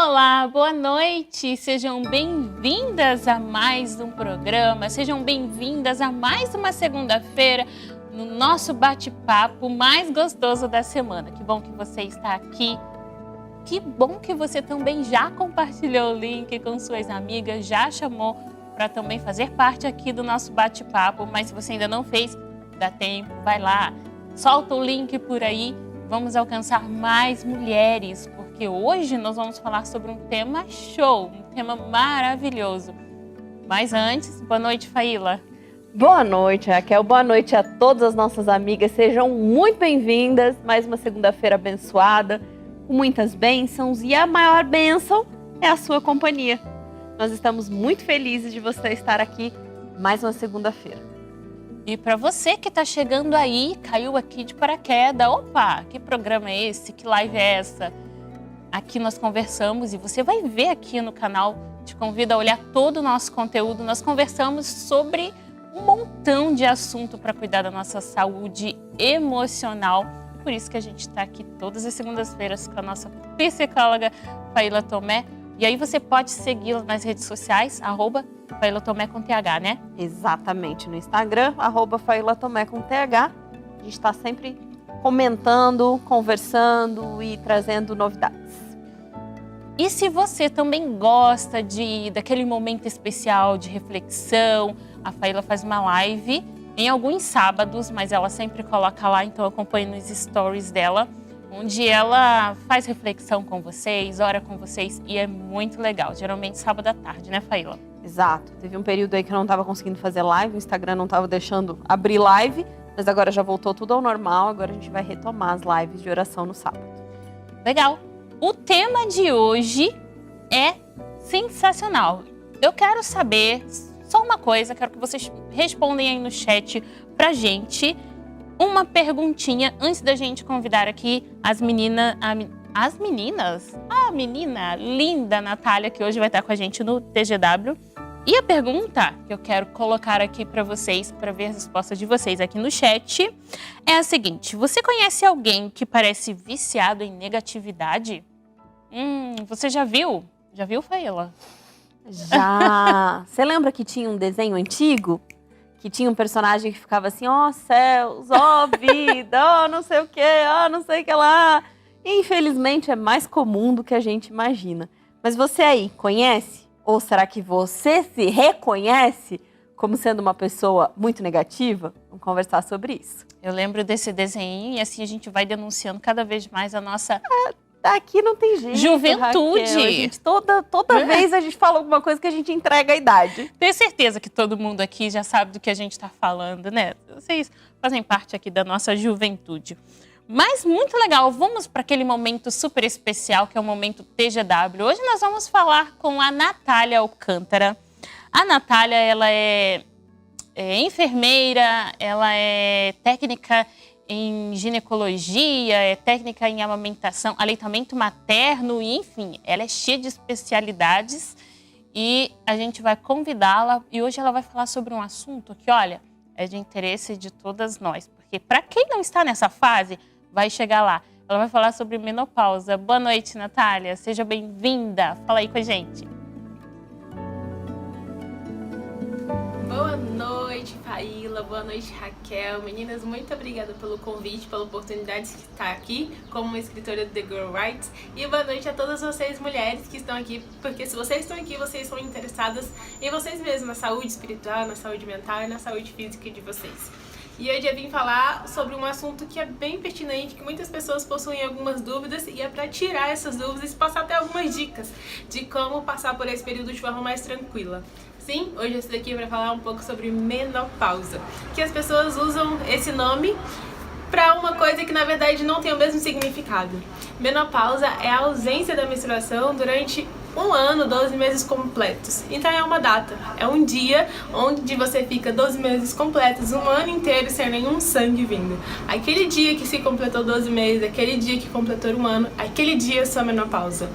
Olá, boa noite! Sejam bem-vindas a mais um programa, sejam bem-vindas a mais uma segunda-feira no nosso bate-papo mais gostoso da semana. Que bom que você está aqui, que bom que você também já compartilhou o link com suas amigas, já chamou para também fazer parte aqui do nosso bate-papo, mas se você ainda não fez, dá tempo, vai lá, solta o link por aí, vamos alcançar mais mulheres, porque hoje nós vamos falar sobre um tema show, um tema maravilhoso. Mas antes, boa noite, Faíla. Boa noite, Raquel. Boa noite a todas as nossas amigas. Sejam muito bem-vindas. Mais uma segunda-feira abençoada, com muitas bênçãos. E a maior bênção é a sua companhia. Nós estamos muito felizes de você estar aqui mais uma segunda-feira. E para você que está chegando aí, caiu aqui de paraquedas, opa, que programa é esse? Que live é essa? Aqui nós conversamos e você vai ver aqui no canal, te convido a olhar todo o nosso conteúdo. Nós conversamos sobre um montão de assunto para cuidar da nossa saúde emocional. Por isso que a gente está aqui todas as segundas-feiras com a nossa psicóloga Faíla Tomé. E aí você pode segui-la nas redes sociais, @Faíla Tomé com TH, né? Exatamente, no Instagram, @Faíla Tomé com TH. A gente está sempre comentando, conversando e trazendo novidades. E se você também gosta daquele momento especial de reflexão, a Faíla faz uma live em alguns sábados, mas ela sempre coloca lá, então eu acompanho nos stories dela, onde ela faz reflexão com vocês, ora com vocês e é muito legal. Geralmente sábado à tarde, né, Faíla? Exato. Teve um período aí que eu não estava conseguindo fazer live, o Instagram não estava deixando abrir live, mas agora já voltou tudo ao normal, agora a gente vai retomar as lives de oração no sábado. Legal. O tema de hoje é sensacional. Eu quero saber só uma coisa, quero que vocês respondam aí no chat pra gente uma perguntinha antes da gente convidar aqui as meninas, a menina linda Natália, que hoje vai estar com a gente no TGW. E a pergunta que eu quero colocar aqui para vocês, para ver as respostas de vocês aqui no chat, é a seguinte: você conhece alguém que parece viciado em negatividade? Você já viu? Já viu, Faíla? Já! Você lembra que tinha um desenho antigo? Que tinha um personagem que ficava assim, ó céus, ó vida, ó não sei o que, ó não sei o que lá. E, infelizmente é mais comum do que a gente imagina. Mas você aí, conhece? Ou será que você se reconhece como sendo uma pessoa muito negativa? Vamos conversar sobre isso. Eu lembro desse desenho e assim a gente vai denunciando cada vez mais a nossa... Aqui não tem jeito, juventude. Raquel. A gente, toda vez a gente fala alguma coisa que a gente entrega a idade. Tenho certeza que todo mundo aqui já sabe do que a gente está falando, né? Vocês fazem parte aqui da nossa juventude. Mas muito legal, vamos para aquele momento super especial que é o momento TGW. Hoje nós vamos falar com a Natália Alcântara. A Natália, ela é enfermeira, ela é técnica em ginecologia, é técnica em amamentação, aleitamento materno, e, enfim, ela é cheia de especialidades e a gente vai convidá-la e hoje ela vai falar sobre um assunto que, olha, é de interesse de todas nós, porque para quem não está nessa fase, vai chegar lá. Ela vai falar sobre menopausa. Boa noite, Natália, seja bem-vinda, fala aí com a gente. Boa noite, Faíla. Boa noite, Raquel. Meninas, muito obrigada pelo convite, pela oportunidade de estar aqui como uma escritora do The Girl Writes. E boa noite a todas vocês, mulheres, que estão aqui, porque se vocês estão aqui, vocês são interessadas em vocês mesmas, na saúde espiritual, na saúde mental e na saúde física de vocês. E hoje eu vim falar sobre um assunto que é bem pertinente, que muitas pessoas possuem algumas dúvidas, e é para tirar essas dúvidas e passar até algumas dicas de como passar por esse período de forma mais tranquila. Sim, hoje eu estou aqui para falar um pouco sobre menopausa, que as pessoas usam esse nome para uma coisa que na verdade não tem o mesmo significado. Menopausa é a ausência da menstruação durante um ano, 12 meses completos. Então é uma data, é um dia onde você fica 12 meses completos, um ano inteiro sem nenhum sangue vindo. Aquele dia que se completou 12 meses, aquele dia que completou um ano, aquele dia é sua menopausa.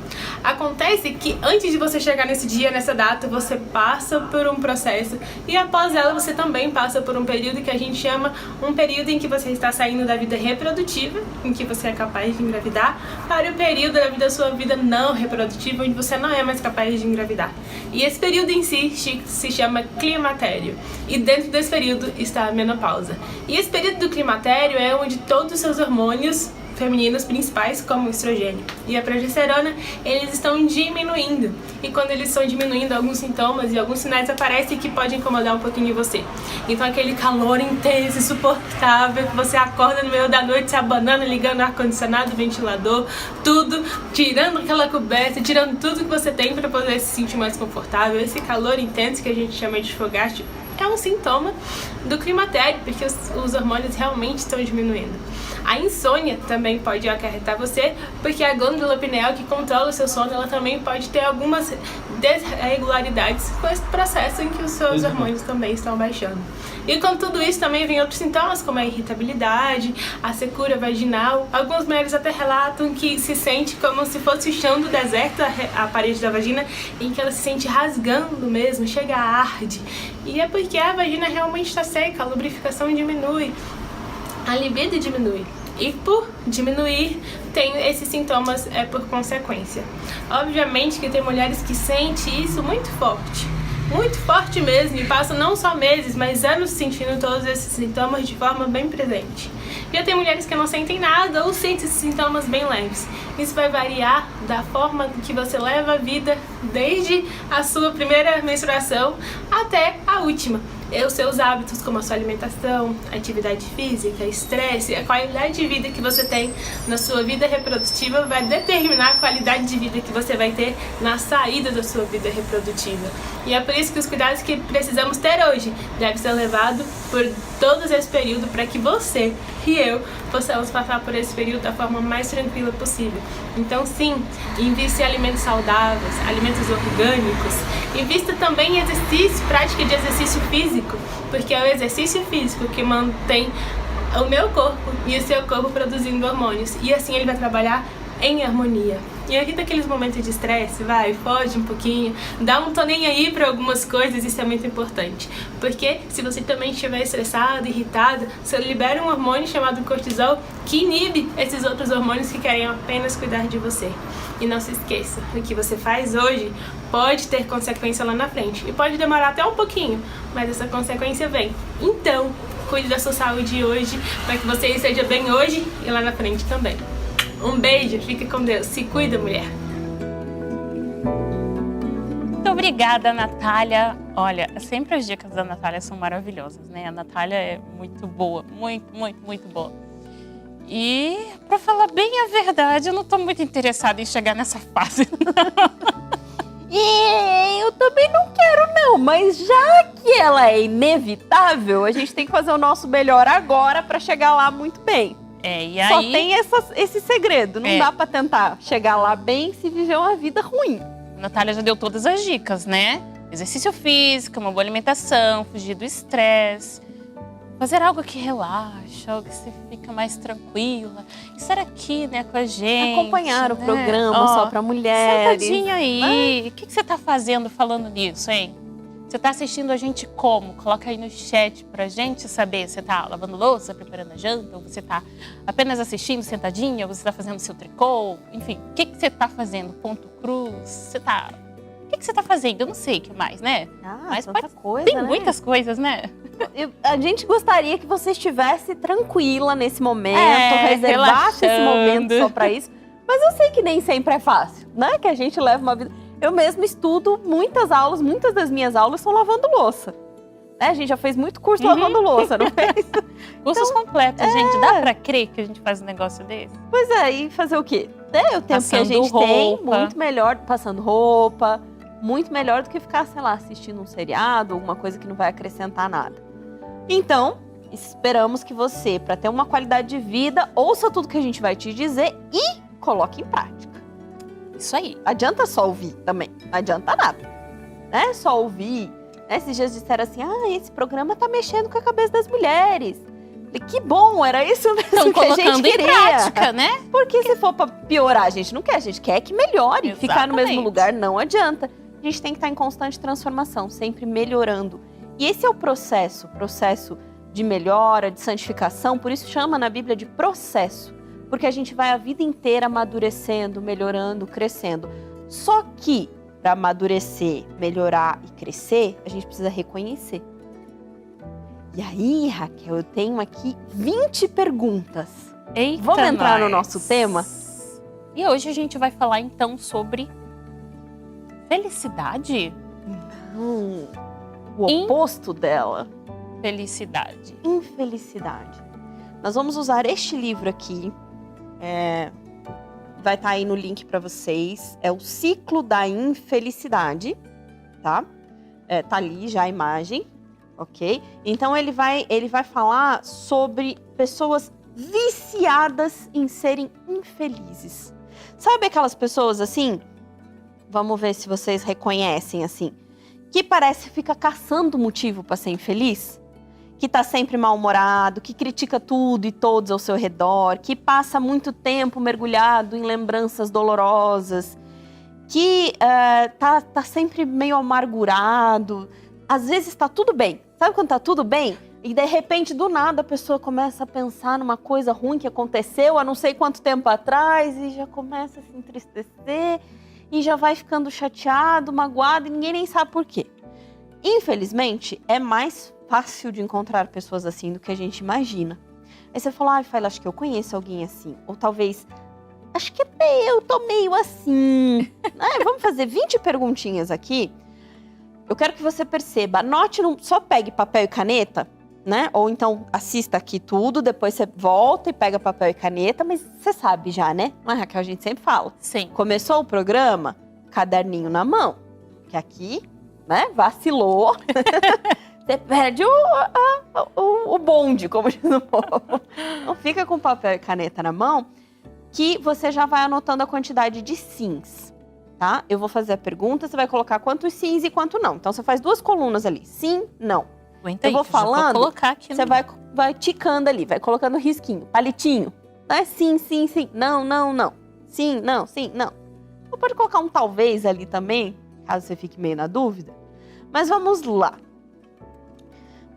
Acontece que antes de você chegar nesse dia, nessa data, você passa por um processo e após ela você também passa por um período que a gente chama um período em que você está saindo da vida reprodutiva, em que você é capaz de engravidar, para o período da vida, sua vida não reprodutiva, onde você não é mais capaz de engravidar. E esse período em si se chama climatério. E dentro desse período está a menopausa. E esse período do climatério é onde todos os seus hormônios femininos principais, como o estrogênio e a progesterona, eles estão diminuindo. E quando eles estão diminuindo, alguns sintomas e alguns sinais aparecem que podem incomodar um pouquinho você. Então aquele calor intenso, insuportável, que você acorda no meio da noite se abanando, ligando o ar-condicionado, ventilador, tudo, tirando aquela coberta, tirando tudo que você tem para poder se sentir mais confortável. Esse calor intenso que a gente chama de fogaste é um sintoma do climatério, porque os hormônios realmente estão diminuindo. A insônia também pode acarretar você, porque a glândula pineal que controla o seu sono, ela também pode ter algumas desregularidades com esse processo em que os seus hormônios também estão baixando. E com tudo isso também vem outros sintomas, como a irritabilidade, a secura vaginal. Algumas mulheres até relatam que se sente como se fosse o chão do deserto, a parede da vagina, em que ela se sente rasgando mesmo, chega a arde. E é porque a vagina realmente está seca, a lubrificação diminui, a libido diminui. E por diminuir, tem esses sintomas por consequência. Obviamente que tem mulheres que sentem isso muito forte mesmo, e passam não só meses, mas anos sentindo todos esses sintomas de forma bem presente. Já tem mulheres que não sentem nada ou sentem esses sintomas bem leves. Isso vai variar da forma que você leva a vida, desde a sua primeira menstruação até a última. E os seus hábitos, como a sua alimentação, atividade física, estresse, a qualidade de vida que você tem na sua vida reprodutiva vai determinar a qualidade de vida que você vai ter na saída da sua vida reprodutiva. E é por isso que os cuidados que precisamos ter hoje devem ser levados por todo esse período, para que você e eu possamos passar por esse período da forma mais tranquila possível. Então sim, invista em alimentos saudáveis, alimentos orgânicos, invista também em exercício, prática de exercício físico, porque é o exercício físico que mantém o meu corpo e o seu corpo produzindo hormônios, e assim ele vai trabalhar em harmonia. E evita aqueles momentos de estresse, foge um pouquinho, dá um tô nem aí para algumas coisas, isso é muito importante. Porque se você também estiver estressado, irritado, você libera um hormônio chamado cortisol que inibe esses outros hormônios que querem apenas cuidar de você. E não se esqueça, o que você faz hoje pode ter consequência lá na frente. E pode demorar até um pouquinho, mas essa consequência vem. Então, cuide da sua saúde hoje, para que você esteja bem hoje e lá na frente também. Um beijo, fique com Deus. Se cuida, mulher. Muito obrigada, Natália. Olha, sempre as dicas da Natália são maravilhosas, né? A Natália é muito boa, muito boa. E, pra falar bem a verdade, eu não tô muito interessada em chegar nessa fase. Eu também não quero não, mas já que ela é inevitável, a gente tem que fazer o nosso melhor agora pra chegar lá muito bem. E aí... Só tem esse segredo, não dá pra tentar chegar lá bem se viver uma vida ruim. A Natália já deu todas as dicas, né? Exercício físico, uma boa alimentação, fugir do estresse, fazer algo que relaxa, algo que você fica mais tranquila, estar aqui, né, com a gente. Acompanhar o programa só pra mulheres. Sentadinha aí. O que você tá fazendo falando nisso, hein? Você tá assistindo a gente como? Coloca aí no chat pra gente saber. Você tá lavando louça, preparando a janta? Ou você tá apenas assistindo sentadinha? Ou você tá fazendo seu tricô? Enfim, o que você tá fazendo? Ponto cruz? Você tá... O que você tá fazendo? Eu não sei o que mais, né? Mas tanta coisa, tem né? muitas coisas, né? A gente gostaria que você estivesse tranquila nesse momento, reservasse esse momento só pra isso. Mas eu sei que nem sempre é fácil, né? Que a gente leva uma vida... Eu mesmo estudo muitas aulas, muitas das minhas aulas são lavando louça. A gente já fez muito curso lavando louça, não fez? Cursos completos, gente. Dá pra crer que a gente faz um negócio desse? Pois é, e fazer o quê? O tempo que a gente tem, muito melhor, passando roupa, muito melhor do que ficar, sei lá, assistindo um seriado, alguma coisa que não vai acrescentar nada. Então, esperamos que você, para ter uma qualidade de vida, ouça tudo que a gente vai te dizer e coloque em prática. Isso aí. Adianta só ouvir também. Não adianta nada. Não é só ouvir. Esses dias disseram assim, esse programa tá mexendo com a cabeça das mulheres. Falei, que bom, era isso mesmo Estão que a gente colocando em queria. prática, né? Porque se for pra piorar, a gente não quer. A gente quer que melhore. Ficar no mesmo Exatamente. lugar não adianta. A gente tem que estar em constante transformação, sempre melhorando. E esse é o processo de melhora, de santificação. Por isso chama na Bíblia de processo. Porque a gente vai a vida inteira amadurecendo, melhorando, crescendo. Só que para amadurecer, melhorar e crescer, a gente precisa reconhecer. E aí, Raquel, eu tenho aqui 20 perguntas. Eita, Vamos entrar no nós. nosso tema? E hoje a gente vai falar então sobre felicidade. O oposto dela. Felicidade. Infelicidade. Nós vamos usar este livro aqui. Vai estar aí no link para vocês. É o Ciclo da Infelicidade, tá? Tá ali já a imagem, ok? Então ele vai falar sobre pessoas viciadas em serem infelizes. Sabe aquelas pessoas assim? Vamos ver se vocês reconhecem assim. Que parece que fica caçando motivo para ser infeliz. Que tá sempre mal-humorado, que critica tudo e todos ao seu redor, que passa muito tempo mergulhado em lembranças dolorosas, que tá sempre meio amargurado. Às vezes tá tudo bem. Sabe quando tá tudo bem? E de repente, do nada, a pessoa começa a pensar numa coisa ruim que aconteceu há não sei quanto tempo atrás e já começa a se entristecer e já vai ficando chateado, magoado e ninguém nem sabe por quê. Infelizmente, é mais fácil de encontrar pessoas assim do que a gente imagina. Aí você fala, Faila, acho que eu conheço alguém assim. Ou talvez, acho que eu tô meio assim. Vamos fazer 20 perguntinhas aqui. Eu quero que você perceba, anote, só pegue papel e caneta, né? Ou então assista aqui tudo, depois você volta e pega papel e caneta, mas você sabe já, né? Mas Raquel, a gente sempre fala. Sim. Começou o programa, caderninho na mão. Que aqui, né, vacilou. Você perde o bonde, como diz o povo. Então fica com papel e caneta na mão, que você já vai anotando a quantidade de sims, tá? Eu vou fazer a pergunta, você vai colocar quantos sims e quanto não. Então você faz 2 colunas ali, sim, não. Aguenta Eu vou aí, que já falando, colocar aqui você vai ticando ali, vai colocando risquinho, palitinho. Né? Sim, sim, sim, não, não, não. Sim, não, sim, não. Você pode colocar um talvez ali também, caso você fique meio na dúvida. Mas vamos lá.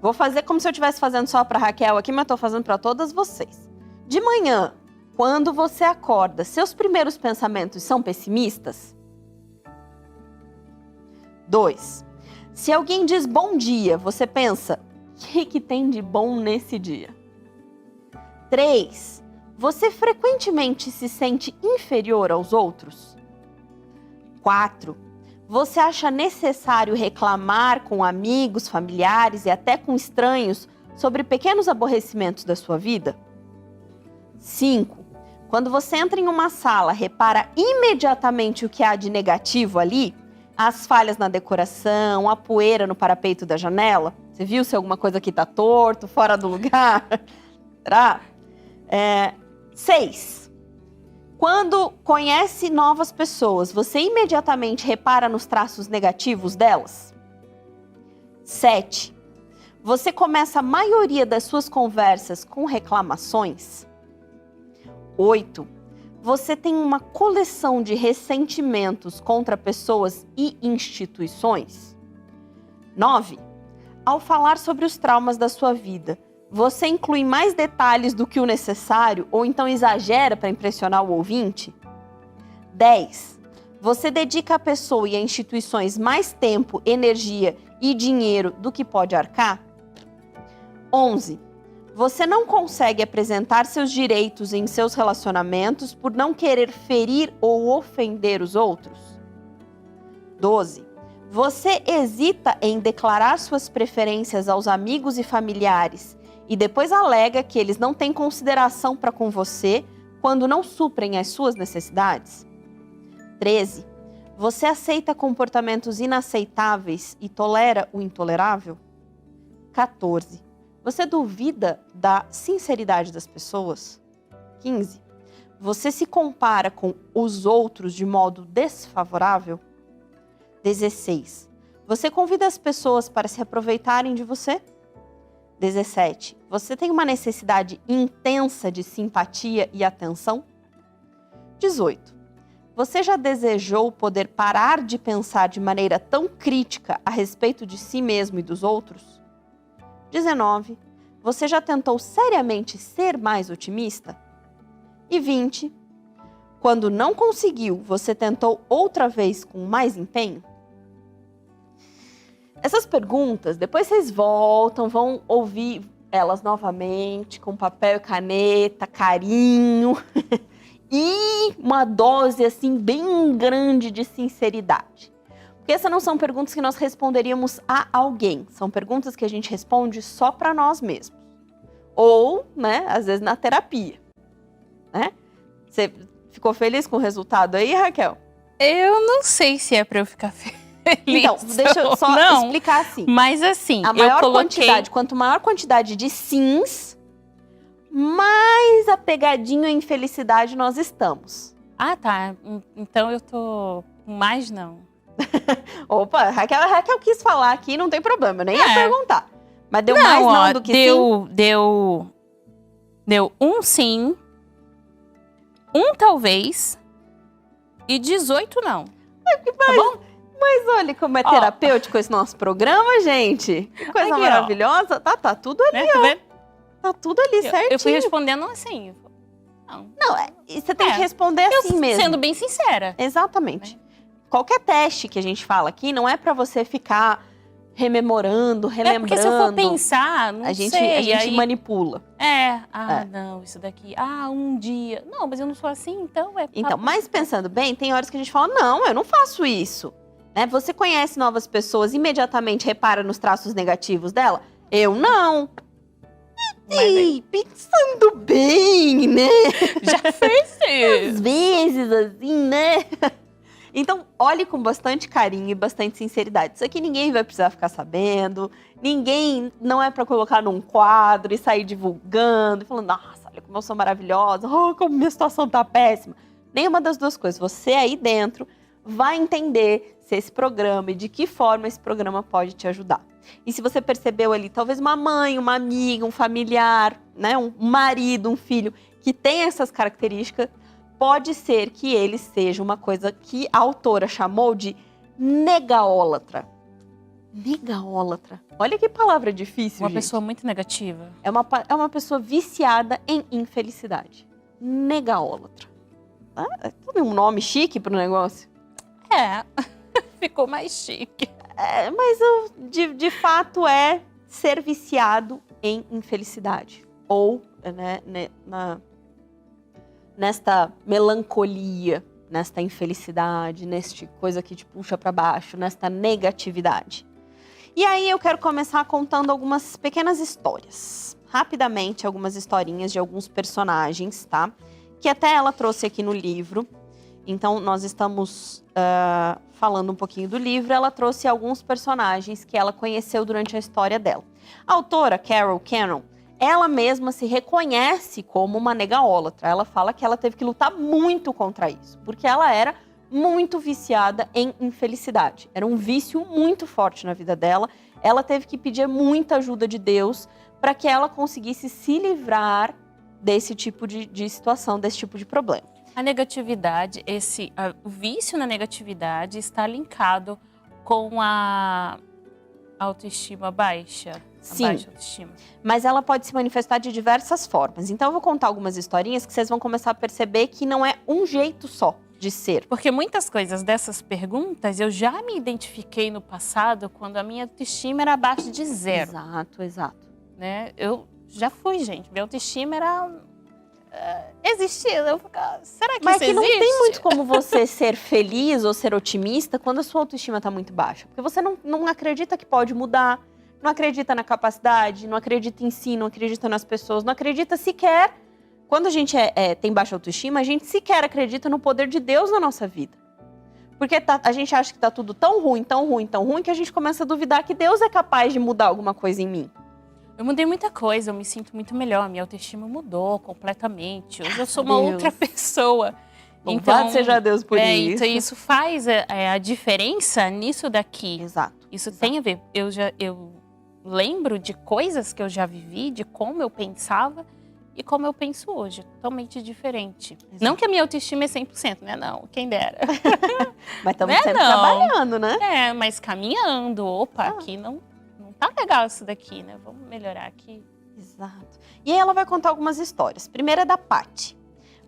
Vou fazer como se eu estivesse fazendo só para Raquel aqui, mas eu tô fazendo para todas vocês. De manhã, quando você acorda, seus primeiros pensamentos são pessimistas? 2. Se alguém diz bom dia, você pensa, o que tem de bom nesse dia? 3. Você frequentemente se sente inferior aos outros? 4. Você acha necessário reclamar com amigos, familiares e até com estranhos sobre pequenos aborrecimentos da sua vida? 5. Quando você entra em uma sala, repara imediatamente o que há de negativo ali? As falhas na decoração, a poeira no parapeito da janela? Você viu se alguma coisa aqui está torto, fora do lugar? Será? 6. Quando conhece novas pessoas, você imediatamente repara nos traços negativos delas? 7. Você começa a maioria das suas conversas com reclamações? 8. Você tem uma coleção de ressentimentos contra pessoas e instituições? 9. Ao falar sobre os traumas da sua vida, você inclui mais detalhes do que o necessário ou então exagera para impressionar o ouvinte? 10. Você dedica à pessoa e a instituições mais tempo, energia e dinheiro do que pode arcar? 11. Você não consegue apresentar seus direitos em seus relacionamentos por não querer ferir ou ofender os outros? 12. Você hesita em declarar suas preferências aos amigos e familiares e depois alega que eles não têm consideração para com você quando não suprem as suas necessidades? 13. Você aceita comportamentos inaceitáveis e tolera o intolerável? 14. Você duvida da sinceridade das pessoas? 15. Você se compara com os outros de modo desfavorável? 16. Você convida as pessoas para se aproveitarem de você? 17. Você tem uma necessidade intensa de simpatia e atenção? 18. Você já desejou poder parar de pensar de maneira tão crítica a respeito de si mesmo e dos outros? 19. Você já tentou seriamente ser mais otimista? E 20. Quando não conseguiu, você tentou outra vez com mais empenho? Essas perguntas, depois vocês voltam, vão ouvir elas novamente, com papel e caneta, carinho, e uma dose, assim, bem grande de sinceridade. Porque essas não são perguntas que nós responderíamos a alguém, são perguntas que a gente responde só para nós mesmos. Ou, né, às vezes na terapia, né? Você ficou feliz com o resultado aí, Raquel? Eu não sei se é para eu ficar feliz. Então, deixa eu só explicar assim. Mas assim, quanto maior a quantidade de sims, mais apegadinho à infelicidade nós estamos. Ah, tá. Então eu tô com mais não. Opa, a Raquel quis falar aqui, não tem problema, eu nem ia perguntar. Mas deu mais não do que sim? Deu um sim, um talvez e 18 não. Tá bom? Mas olha como é terapêutico esse nosso programa, gente. Que coisa aqui, maravilhosa. Tá tudo ali, Tá vendo? Tá tudo ali, certinho. Eu fui respondendo assim. Não, você tem que responder assim mesmo. Sendo bem sincera. Exatamente. Qualquer teste que a gente fala aqui não é pra você ficar rememorando, relembrando. Porque se eu for pensar, não sei. A gente manipula. Não, isso daqui. Um dia. Não, mas eu não sou assim, então é... Então, mas pensando bem, tem horas que a gente fala, não, eu não faço isso. Né? Você conhece novas pessoas, imediatamente repara nos traços negativos dela? Eu não. Ei, pensando bem, né? Já fez isso. Às vezes, assim, né? Então, olhe com bastante carinho e bastante sinceridade. Isso aqui ninguém vai precisar ficar sabendo. Não é pra colocar num quadro e sair divulgando, falando, nossa, olha como eu sou maravilhosa, como minha situação tá péssima. Nenhuma das duas coisas. Você aí dentro vai entender se esse programa e de que forma esse programa pode te ajudar. E se você percebeu ali, talvez uma mãe, uma amiga, um familiar, né, um marido, um filho, que tem essas características, pode ser que ele seja uma coisa que a autora chamou de negaólatra. Negaólatra. Olha que palavra difícil, Uma gente. pessoa muito negativa. É uma pessoa viciada em infelicidade. Negaólatra. É tudo um nome chique pro negócio. Ficou mais chique. Mas de fato é ser viciado em infelicidade. Ou, né, nesta melancolia, nesta infelicidade, nesta coisa que te puxa para baixo, nesta negatividade. E aí eu quero começar contando algumas pequenas histórias. Rapidamente, algumas historinhas de alguns personagens, tá? Que até ela trouxe aqui no livro. Então, nós estamos falando um pouquinho do livro. Ela trouxe alguns personagens que ela conheceu durante a história dela. A autora, Carol Cannon, ela mesma se reconhece como uma negaólatra. Ela fala que ela teve que lutar muito contra isso, porque ela era muito viciada em infelicidade. Era um vício muito forte na vida dela. Ela teve que pedir muita ajuda de Deus para que ela conseguisse se livrar desse tipo de situação, desse tipo de problema. A negatividade, o vício na negatividade está linkado com a autoestima baixa. Sim, baixa autoestima. Mas ela pode se manifestar de diversas formas. Então eu vou contar algumas historinhas que vocês vão começar a perceber que não é um jeito só de ser. Porque muitas coisas dessas perguntas eu já me identifiquei no passado quando a minha autoestima era abaixo de 0. Exato. Né? Eu já fui, gente. Minha autoestima era... existia. Eu ficava, será que Mas isso que não existe? tem muito como você ser feliz ou ser otimista quando a sua autoestima está muito baixa. Porque você não acredita que pode mudar, não acredita na capacidade, não acredita em si, não acredita nas pessoas, não acredita sequer. Quando a gente tem baixa autoestima, a gente sequer acredita no poder de Deus na nossa vida. Porque a gente acha que tá tudo tão ruim, tão ruim, tão ruim, que a gente começa a duvidar que Deus é capaz de mudar alguma coisa em mim. Eu mudei muita coisa, eu me sinto muito melhor, minha autoestima mudou completamente. Hoje eu sou uma Deus. outra pessoa. Louvado seja Deus por isso. Então isso faz a diferença nisso daqui. Exato. Isso tem a ver. Eu lembro de coisas que eu já vivi, de como eu pensava e como eu penso hoje. Totalmente diferente. Exato. Não que a minha autoestima é 100%, né? Não, quem dera. Mas estamos Não é sempre não. trabalhando, né? É, mas caminhando. Opa, aqui não tá legal isso daqui, né? Vamos melhorar aqui. Exato. E aí ela vai contar algumas histórias. Primeira é da Paty.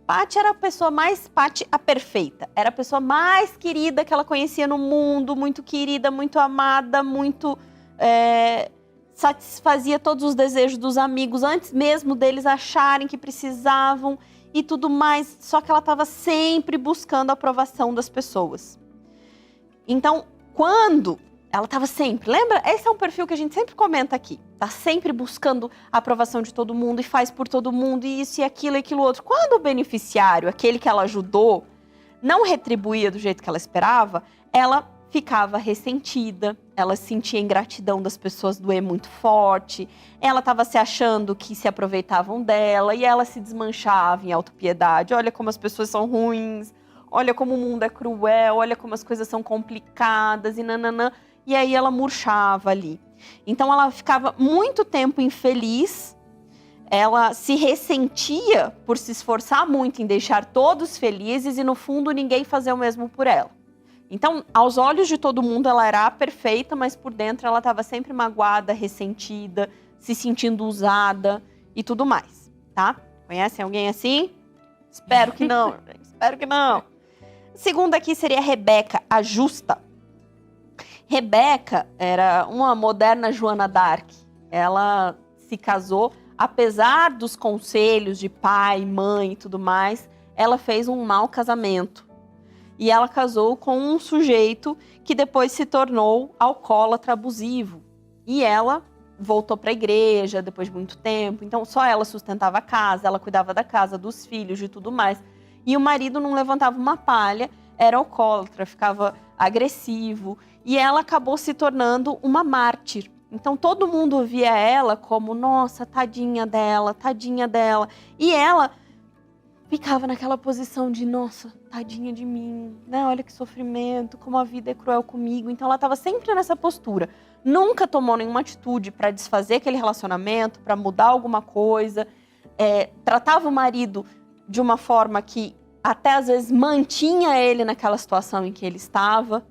Paty era a pessoa mais, Paty a perfeita. Era a pessoa mais querida que ela conhecia no mundo. Muito querida, muito amada, muito... satisfazia todos os desejos dos amigos, antes mesmo deles acharem que precisavam e tudo mais. Só que ela estava sempre buscando a aprovação das pessoas. Então, quando... Ela estava sempre, lembra? Esse é um perfil que a gente sempre comenta aqui. Tá sempre buscando a aprovação de todo mundo e faz por todo mundo e isso e aquilo outro. Quando o beneficiário, aquele que ela ajudou, não retribuía do jeito que ela esperava, ela ficava ressentida, ela sentia ingratidão das pessoas doer muito forte, ela estava se achando que se aproveitavam dela e ela se desmanchava em autopiedade. Olha como as pessoas são ruins, olha como o mundo é cruel, olha como as coisas são complicadas e nananã. E aí ela murchava ali. Então ela ficava muito tempo infeliz, ela se ressentia por se esforçar muito em deixar todos felizes e no fundo ninguém fazia o mesmo por ela. Então, aos olhos de todo mundo ela era perfeita, mas por dentro ela estava sempre magoada, ressentida, se sentindo usada e tudo mais, tá? Conhecem alguém assim? Espero que não, espero que não. A segunda aqui seria a Rebeca, a justa. Rebeca era uma moderna Joana d'Arc. Ela se casou, apesar dos conselhos de pai, mãe e tudo mais, ela fez um mau casamento. E ela casou com um sujeito que depois se tornou alcoólatra abusivo. E ela voltou para a igreja depois de muito tempo. Então só ela sustentava a casa, ela cuidava da casa, dos filhos e tudo mais. E o marido não levantava uma palha, era alcoólatra, ficava agressivo. E ela acabou se tornando uma mártir. Então todo mundo via ela como, nossa, tadinha dela, tadinha dela. E ela ficava naquela posição de, nossa, tadinha de mim, né? Olha que sofrimento, como a vida é cruel comigo. Então ela estava sempre nessa postura. Nunca tomou nenhuma atitude para desfazer aquele relacionamento, para mudar alguma coisa. Tratava o marido de uma forma que até às vezes mantinha ele naquela situação em que ele estava.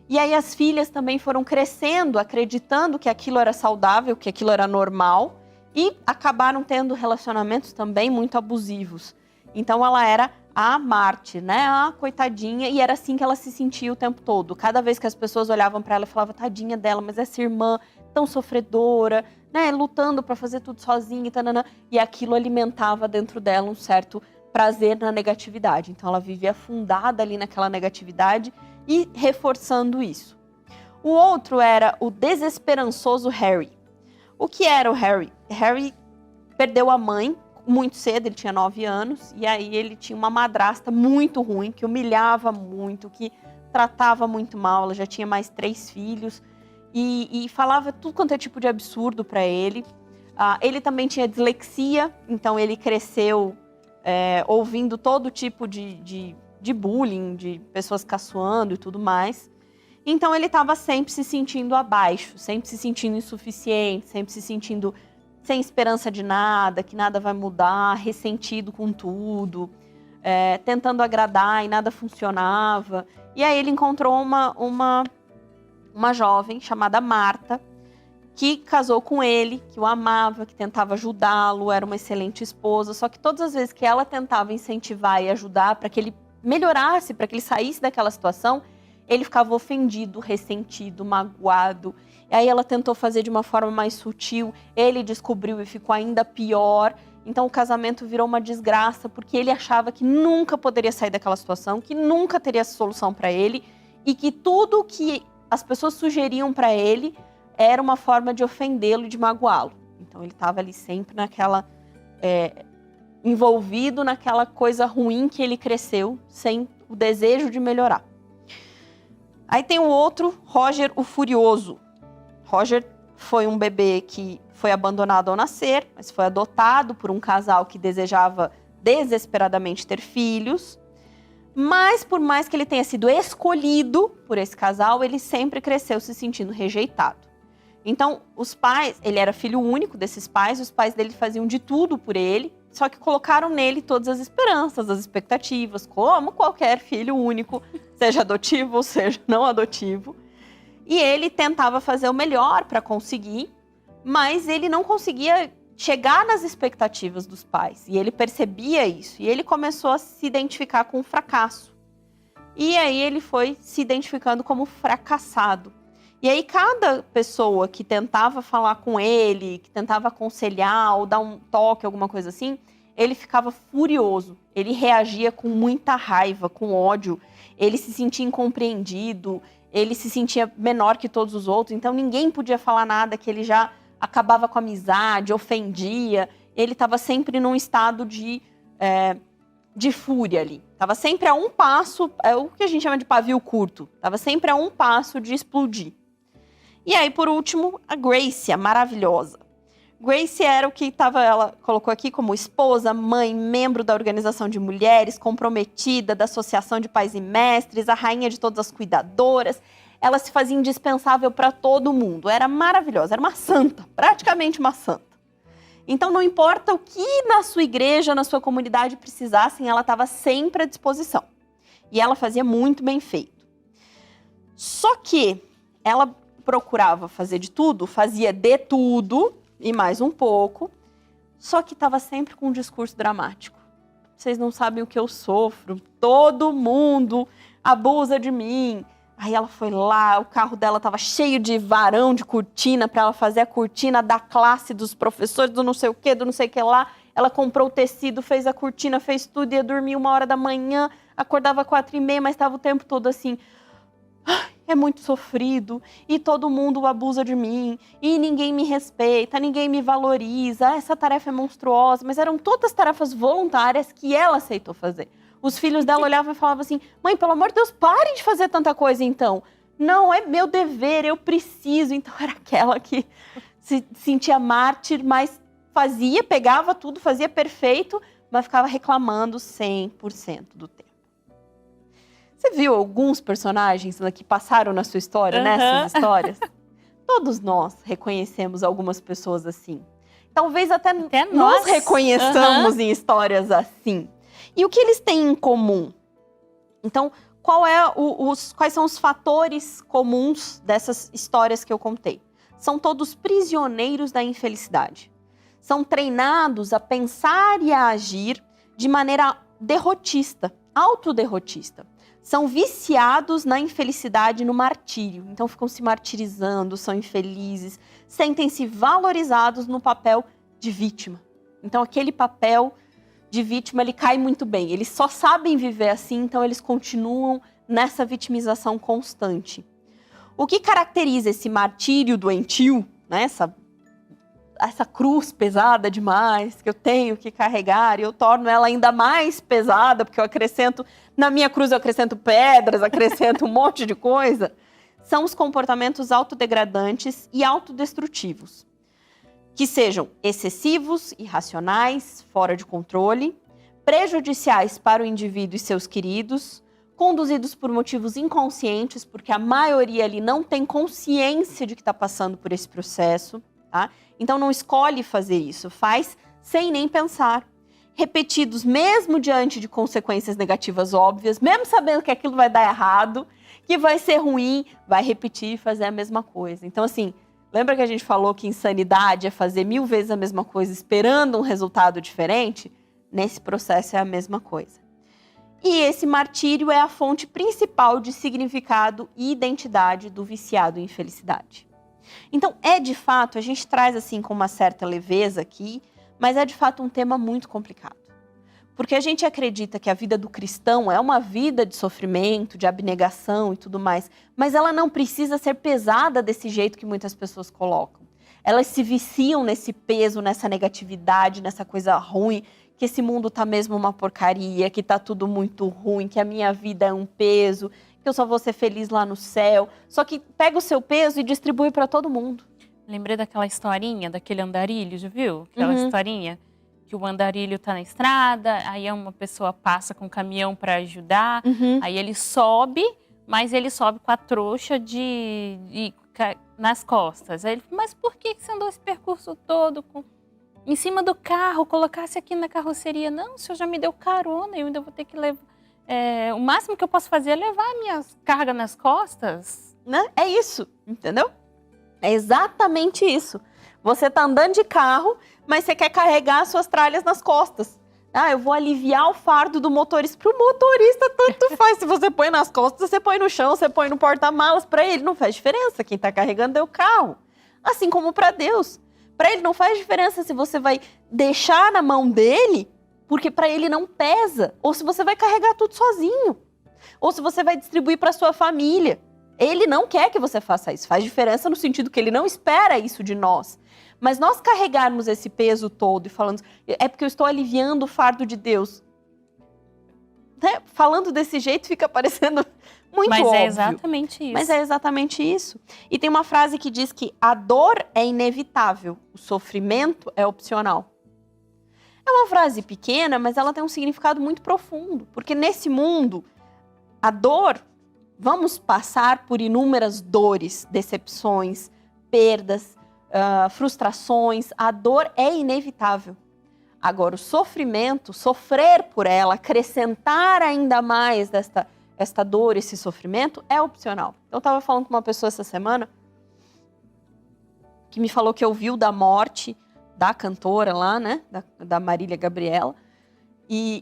E aí as filhas também foram crescendo, acreditando que aquilo era saudável, que aquilo era normal. E acabaram tendo relacionamentos também muito abusivos. Então ela era a mártir, né? A coitadinha. E era assim que ela se sentia o tempo todo. Cada vez que as pessoas olhavam para ela e falavam, tadinha dela, mas essa irmã tão sofredora, né? Lutando para fazer tudo sozinha, tanana. E aquilo alimentava dentro dela um certo prazer na negatividade. Então ela vivia afundada ali naquela negatividade e reforçando isso. O outro era o desesperançoso Harry. O que era o Harry? Harry perdeu a mãe muito cedo, ele tinha 9 anos, e aí ele tinha uma madrasta muito ruim, que humilhava muito, que tratava muito mal, ela já tinha mais 3 filhos, e falava tudo quanto é tipo de absurdo para ele. Ele também tinha dislexia, então ele cresceu ouvindo todo tipo de bullying, de pessoas caçoando e tudo mais. Então ele estava sempre se sentindo abaixo, sempre se sentindo insuficiente, sempre se sentindo sem esperança de nada, que nada vai mudar, ressentido com tudo, tentando agradar e nada funcionava. E aí ele encontrou uma jovem chamada Marta, que casou com ele, que o amava, que tentava ajudá-lo, era uma excelente esposa. Só que todas as vezes que ela tentava incentivar e ajudar para que ele melhorasse, para que ele saísse daquela situação, ele ficava ofendido, ressentido, magoado. E aí ela tentou fazer de uma forma mais sutil, ele descobriu e ficou ainda pior. Então o casamento virou uma desgraça, porque ele achava que nunca poderia sair daquela situação, que nunca teria solução para ele, e que tudo que as pessoas sugeriam para ele era uma forma de ofendê-lo e de magoá-lo. Então ele estava ali sempre naquela... envolvido naquela coisa ruim que ele cresceu, sem o desejo de melhorar. Aí tem o outro, Roger, o Furioso. Roger foi um bebê que foi abandonado ao nascer, mas foi adotado por um casal que desejava desesperadamente ter filhos. Mas por mais que ele tenha sido escolhido por esse casal, ele sempre cresceu se sentindo rejeitado. Então, os pais, ele era filho único desses pais, os pais dele faziam de tudo por ele, só que colocaram nele todas as esperanças, as expectativas, como qualquer filho único, seja adotivo ou seja não adotivo. E ele tentava fazer o melhor para conseguir, mas ele não conseguia chegar nas expectativas dos pais. E ele percebia isso. E ele começou a se identificar com o fracasso. E aí ele foi se identificando como fracassado. E aí cada pessoa que tentava falar com ele, que tentava aconselhar ou dar um toque, alguma coisa assim, ele ficava furioso. Ele reagia com muita raiva, com ódio. Ele se sentia incompreendido. Ele se sentia menor que todos os outros. Então ninguém podia falar nada, que ele já acabava com a amizade, ofendia. Ele estava sempre num estado de fúria ali. Estava sempre a um passo, é o que a gente chama de pavio curto. Estava sempre a um passo de explodir. E aí, por último, a Gracie, a maravilhosa. Gracie era o que ela colocou aqui como esposa, mãe, membro da organização de mulheres, comprometida da Associação de Pais e Mestres, a rainha de todas as cuidadoras. Ela se fazia indispensável para todo mundo. Era maravilhosa, era uma santa, praticamente uma santa. Então, não importa o que na sua igreja, na sua comunidade precisassem, ela estava sempre à disposição. E ela fazia muito bem feito. Só que ela procurava fazer de tudo, fazia de tudo e mais um pouco, só que estava sempre com um discurso dramático. Vocês não sabem o que eu sofro, todo mundo abusa de mim. Aí ela foi lá, o carro dela estava cheio de varão de cortina para ela fazer a cortina da classe dos professores, do não sei o que lá. Ela comprou o tecido, fez a cortina, fez tudo, ia dormir 1h da manhã, acordava 4h30, mas estava o tempo todo assim... É muito sofrido e todo mundo abusa de mim e ninguém me respeita, ninguém me valoriza, essa tarefa é monstruosa, mas eram todas tarefas voluntárias que ela aceitou fazer. Os filhos dela olhavam e falavam assim, mãe, pelo amor de Deus, pare de fazer tanta coisa então. Não, é meu dever, eu preciso. Então era aquela que se sentia mártir, mas fazia, pegava tudo, fazia perfeito, mas ficava reclamando 100% do tempo. Você viu alguns personagens que passaram na sua história, nessas histórias? Todos nós reconhecemos algumas pessoas assim. Talvez até nós reconheçamos em histórias assim. E o que eles têm em comum? Então, quais são os fatores comuns dessas histórias que eu contei? São todos prisioneiros da infelicidade. São treinados a pensar e a agir de maneira derrotista, autoderrotista. São viciados na infelicidade e no martírio. Então ficam se martirizando, são infelizes, sentem-se valorizados no papel de vítima. Então aquele papel de vítima, ele cai muito bem. Eles só sabem viver assim, então eles continuam nessa vitimização constante. O que caracteriza esse martírio doentio, né? Essa cruz pesada demais que eu tenho que carregar, e eu torno ela ainda mais pesada, porque na minha cruz eu acrescento pedras, acrescento um monte de coisa, são os comportamentos autodegradantes e autodestrutivos, que sejam excessivos, irracionais, fora de controle, prejudiciais para o indivíduo e seus queridos, conduzidos por motivos inconscientes, porque a maioria ali não tem consciência de que está passando por esse processo, tá? Então não escolhe fazer isso, faz sem nem pensar. Repetidos mesmo diante de consequências negativas óbvias, mesmo sabendo que aquilo vai dar errado, que vai ser ruim, vai repetir e fazer a mesma coisa. Então assim, lembra que a gente falou que insanidade é fazer 1000 vezes a mesma coisa esperando um resultado diferente? Nesse processo é a mesma coisa. E esse martírio é a fonte principal de significado e identidade do viciado em felicidade. Então, de fato, a gente traz assim com uma certa leveza aqui, mas é de fato um tema muito complicado. Porque a gente acredita que a vida do cristão é uma vida de sofrimento, de abnegação e tudo mais, mas ela não precisa ser pesada desse jeito que muitas pessoas colocam. Elas se viciam nesse peso, nessa negatividade, nessa coisa ruim, que esse mundo tá mesmo uma porcaria, que tá tudo muito ruim, que a minha vida é um peso, que eu só vou ser feliz lá no céu. Só que pega o seu peso e distribui para todo mundo. Lembrei daquela historinha, daquele andarilho, já viu? Aquela Uhum. historinha que o andarilho tá na estrada, aí uma pessoa passa com um caminhão para ajudar, Uhum. aí ele sobe, mas ele sobe com a trouxa nas costas. Aí ele fala, mas por que você andou esse percurso todo em cima do carro, colocasse aqui na carroceria? Não, o senhor já me deu carona, eu ainda vou ter que levar. O máximo que eu posso fazer é levar minhas cargas nas costas. Né? É isso, entendeu? É exatamente isso. Você tá andando de carro, mas você quer carregar as suas tralhas nas costas. Ah, eu vou aliviar o fardo do motorista. Pro motorista, tanto faz. Se você põe nas costas, você põe no chão, você põe no porta-malas. Para ele não faz diferença. Quem tá carregando é o carro. Assim como para Deus. Para ele não faz diferença se você vai deixar na mão dele, porque para ele não pesa. Ou se você vai carregar tudo sozinho. Ou se você vai distribuir para sua família. Ele não quer que você faça isso. Faz diferença no sentido que ele não espera isso de nós. Mas nós carregarmos esse peso todo e falando, é porque eu estou aliviando o fardo de Deus. Né? Falando desse jeito fica parecendo muito óbvio. Mas é exatamente isso. Mas é exatamente isso. E tem uma frase que diz que a dor é inevitável, o sofrimento é opcional. É uma frase pequena, mas ela tem um significado muito profundo. Porque nesse mundo, a dor, vamos passar por inúmeras dores, decepções, perdas, frustrações. A dor é inevitável. Agora, o sofrimento, sofrer por ela, acrescentar ainda mais esta dor, esse sofrimento, é opcional. Eu estava falando com uma pessoa essa semana que me falou que ouviu da morte da cantora lá, né? Da Marília Gabriela.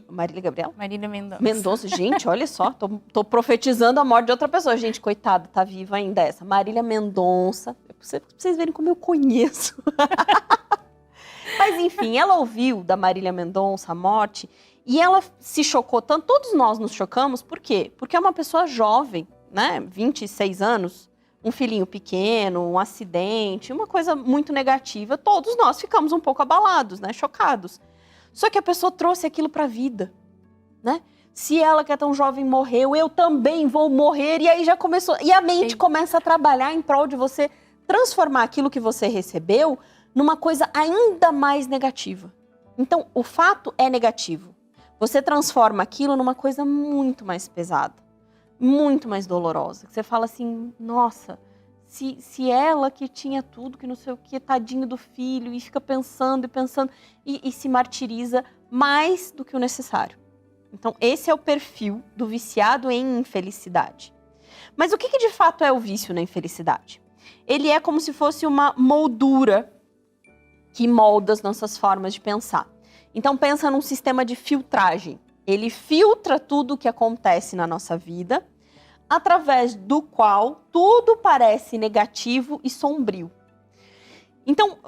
Marília Gabriela? Marília Mendonça. Mendonça, gente, olha só, tô profetizando a morte de outra pessoa. Gente, coitada, tá viva ainda essa. Marília Mendonça, pra vocês verem como eu conheço. Mas enfim, ela ouviu da Marília Mendonça a morte e ela se chocou tanto, todos nós nos chocamos, por quê? Porque é uma pessoa jovem, né, 26 anos, um filhinho pequeno, um acidente, uma coisa muito negativa, todos nós ficamos um pouco abalados, né, chocados. Só que a pessoa trouxe aquilo para a vida, né? Se ela que é tão jovem morreu, eu também vou morrer. E aí já começou, e a mente começa a trabalhar em prol de você transformar aquilo que você recebeu numa coisa ainda mais negativa. Então, o fato é negativo. Você transforma aquilo numa coisa muito mais pesada, muito mais dolorosa. Você fala assim, nossa, se ela que tinha tudo, que não sei o que, tadinho do filho, e fica pensando e pensando, e se martiriza mais do que o necessário. Então, esse é o perfil do viciado em infelicidade. Mas o que de fato é o vício na infelicidade? Ele é como se fosse uma moldura que molda as nossas formas de pensar. Então, pensa num sistema de filtragem. Ele filtra tudo o que acontece na nossa vida, através do qual tudo parece negativo e sombrio. Então,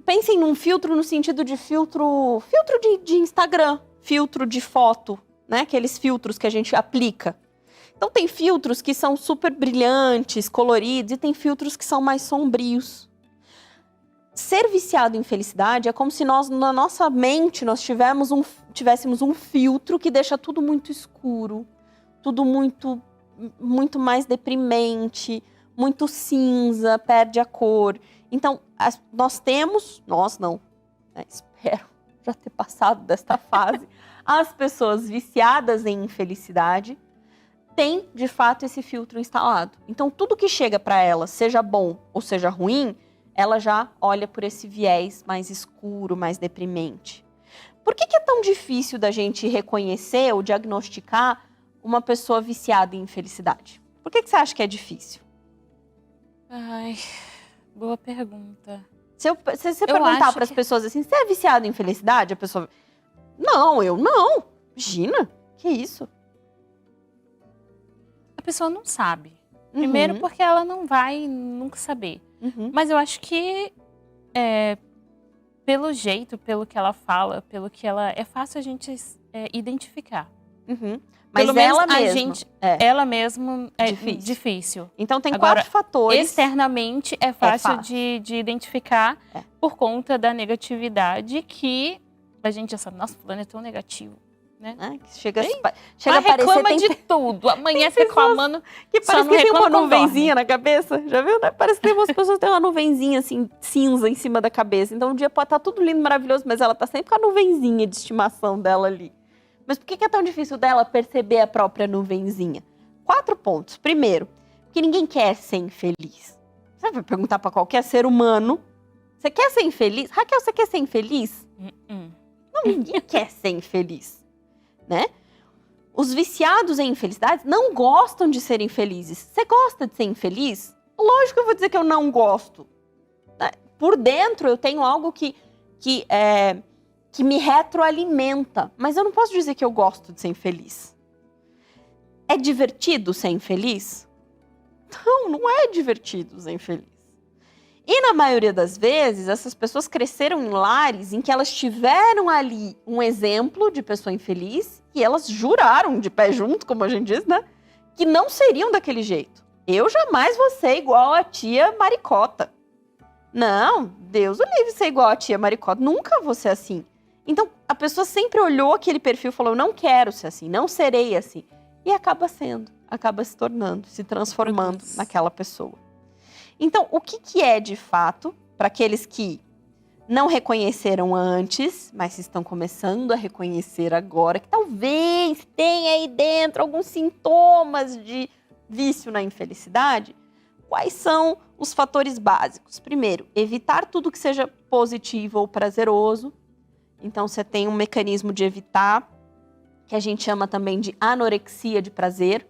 pensem num filtro no sentido de filtro de Instagram, filtro de foto, né? Aqueles filtros que a gente aplica. Então, tem filtros que são super brilhantes, coloridos, e tem filtros que são mais sombrios. Ser viciado em felicidade é como se nós, na nossa mente, nós tivéssemos um filtro que deixa tudo muito escuro, tudo muito mais deprimente, muito cinza, perde a cor. Então, nós não, né? Espero já ter passado desta fase, as pessoas viciadas em infelicidade têm, de fato, esse filtro instalado. Então, tudo que chega para ela, seja bom ou seja ruim, ela já olha por esse viés mais escuro, mais deprimente. Por que é tão difícil da gente reconhecer ou diagnosticar uma pessoa viciada em infelicidade? Por que você acha que é difícil? Ai, boa pergunta. Se você perguntar para as pessoas assim, você é viciado em infelicidade? A pessoa, não, eu não. Imagina, que isso? A pessoa não sabe. Primeiro porque ela não vai nunca saber. Mas eu acho que pelo jeito, pelo que ela fala, pelo que ela... É fácil a gente identificar. Mas pelo ela menos mesma. Ela mesma é Difícil. difícil. Então tem Agora, 4 fatores. Externamente é fácil, fácil. de identificar por conta da negatividade que a gente já sabe. Nossa, fulano é tão negativo. né? Que chega Ela a parecer... reclama tem de tudo. Amanhece reclamando. que só parece não que tem uma reclama quando nuvenzinha na cabeça. Já viu, né? Parece que tem umas pessoas que têm uma nuvenzinha, assim, cinza em cima da cabeça. Então, um dia pode estar tudo lindo, maravilhoso, mas ela tá sempre com a nuvenzinha de estimação dela ali. Mas por que é tão difícil dela perceber a própria nuvenzinha? 4 pontos. Primeiro, porque ninguém quer ser infeliz. Você vai perguntar pra qualquer ser humano, você quer ser infeliz? Raquel, você quer ser infeliz? Não, ninguém quer ser infeliz, né? Os viciados em infelicidade não gostam de ser infelizes. Você gosta de ser infeliz? Lógico que eu vou dizer que eu não gosto. Por dentro eu tenho algo que me retroalimenta. Mas eu não posso dizer que eu gosto de ser infeliz. É divertido ser infeliz? Não, não é divertido ser infeliz. E na maioria das vezes, essas pessoas cresceram em lares em que elas tiveram ali um exemplo de pessoa infeliz e elas juraram de pé junto, como a gente diz, né? Que não seriam daquele jeito. Eu jamais vou ser igual a tia Maricota. Não, Deus o livre ser igual a tia Maricota. Nunca vou ser assim. Então, a pessoa sempre olhou aquele perfil e falou, não quero ser assim, não serei assim. E acaba sendo, acaba se tornando, se transformando naquela pessoa. Então, o que é de fato, para aqueles que não reconheceram antes, mas estão começando a reconhecer agora, que talvez tenha aí dentro alguns sintomas de vício na infelicidade, quais são os fatores básicos? Primeiro, evitar tudo que seja positivo ou prazeroso. Então, você tem um mecanismo de evitar, que a gente chama também de anorexia de prazer,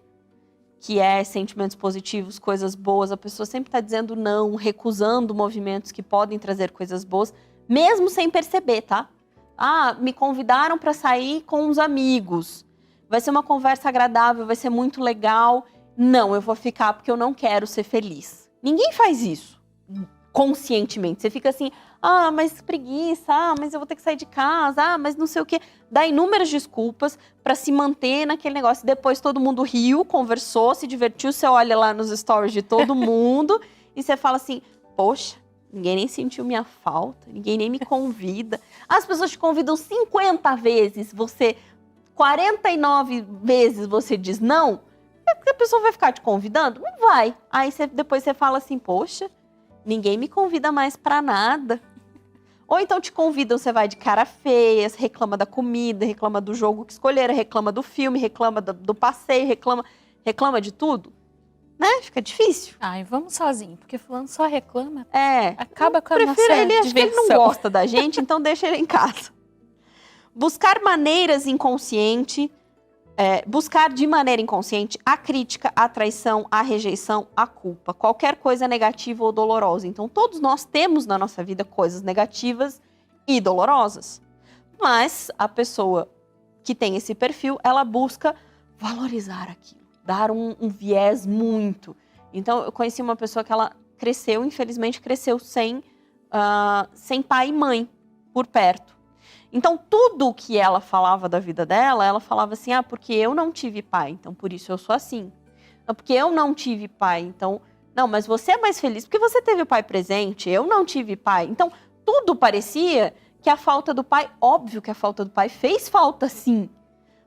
que é sentimentos positivos, coisas boas. A pessoa sempre está dizendo não, recusando movimentos que podem trazer coisas boas, mesmo sem perceber, tá? Ah, me convidaram para sair com os amigos. Vai ser uma conversa agradável, vai ser muito legal. Não, eu vou ficar porque eu não quero ser feliz. Ninguém faz isso conscientemente. Você fica assim, ah, mas preguiça, ah, mas eu vou ter que sair de casa, ah, mas não sei o quê. Dá inúmeras desculpas para se manter naquele negócio. Depois todo mundo riu, conversou, se divertiu. Você olha lá nos stories de todo mundo e você fala assim, poxa, ninguém nem sentiu minha falta, ninguém nem me convida. As pessoas te convidam 50 vezes, 49 vezes você diz não. A pessoa vai ficar te convidando? Não vai. Aí depois você fala assim, poxa, ninguém me convida mais pra nada. Ou então te convidam, você vai de cara feia, você reclama da comida, reclama do jogo que escolheram, reclama do filme, reclama do passeio, reclama de tudo. Né? Fica difícil. Ai, vamos sozinho, porque fulano só reclama. Acaba com a nossa diversão. Acho que ele não gosta da gente, então deixa ele em casa. Buscar de maneira inconsciente a crítica, a traição, a rejeição, a culpa. Qualquer coisa negativa ou dolorosa. Então, todos nós temos na nossa vida coisas negativas e dolorosas. Mas a pessoa que tem esse perfil, ela busca valorizar aquilo. Dar um viés muito. Então, eu conheci uma pessoa que ela cresceu, infelizmente, sem pai e mãe por perto. Então, tudo que ela falava da vida dela, ela falava assim, porque eu não tive pai, então por isso eu sou assim. Porque eu não tive pai, então... Não, mas você é mais feliz porque você teve o pai presente, eu não tive pai. Então, tudo parecia que a falta do pai... Óbvio que a falta do pai fez falta, sim.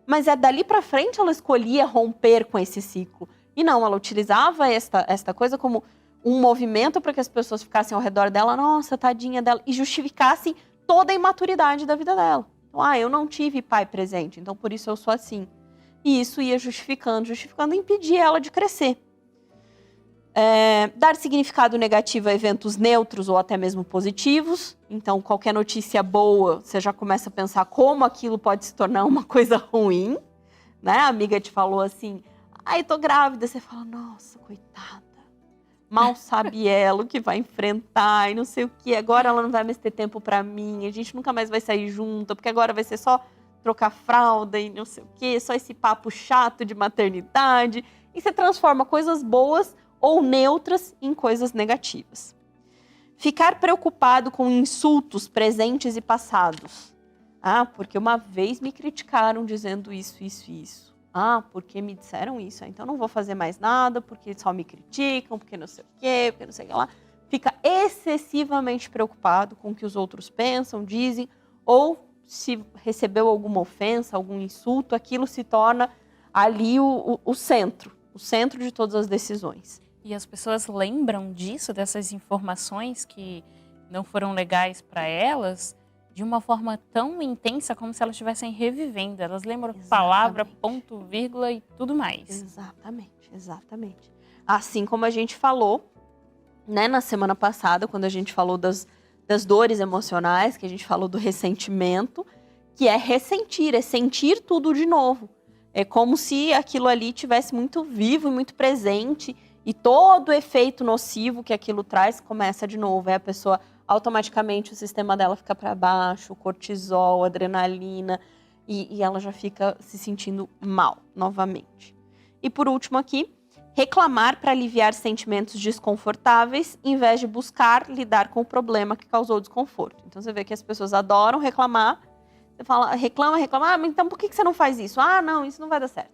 Mas dali pra frente ela escolhia romper com esse ciclo. E não, ela utilizava esta coisa como um movimento para que as pessoas ficassem ao redor dela, nossa, tadinha dela, e justificassem toda a imaturidade da vida dela. Então, eu não tive pai presente, então por isso eu sou assim. E isso ia justificando e impedia ela de crescer. Dar significado negativo a eventos neutros ou até mesmo positivos. Então, qualquer notícia boa, você já começa a pensar como aquilo pode se tornar uma coisa ruim. Né? A amiga te falou assim, tô grávida. Você fala, nossa, coitada. Mal sabe ela o que vai enfrentar e não sei o que. Agora ela não vai mais ter tempo pra mim. A gente nunca mais vai sair junto, porque agora vai ser só trocar fralda e não sei o que. Só esse papo chato de maternidade. E você transforma coisas boas ou neutras em coisas negativas. Ficar preocupado com insultos presentes e passados. Porque uma vez me criticaram dizendo isso, isso e isso. Porque me disseram isso, então não vou fazer mais nada, porque só me criticam, porque não sei o quê, porque não sei o que lá. Fica excessivamente preocupado com o que os outros pensam, dizem, ou se recebeu alguma ofensa, algum insulto, aquilo se torna ali o centro de todas as decisões. E as pessoas lembram disso, dessas informações que não foram legais para elas, de uma forma tão intensa como se elas estivessem revivendo. Elas lembram palavra, ponto, vírgula e tudo mais. Exatamente. Assim como a gente falou, né, na semana passada, quando a gente falou das dores emocionais, que a gente falou do ressentimento, que é ressentir, é sentir tudo de novo. É como se aquilo ali tivesse muito vivo e muito presente, e todo o efeito nocivo que aquilo traz começa de novo. Aí a pessoa, automaticamente, o sistema dela fica para baixo, cortisol, adrenalina, e ela já fica se sentindo mal novamente. E por último aqui, reclamar para aliviar sentimentos desconfortáveis, em vez de buscar lidar com o problema que causou desconforto. Então você vê que as pessoas adoram reclamar. Você fala, reclama, mas então por que você não faz isso? Ah, não, isso não vai dar certo.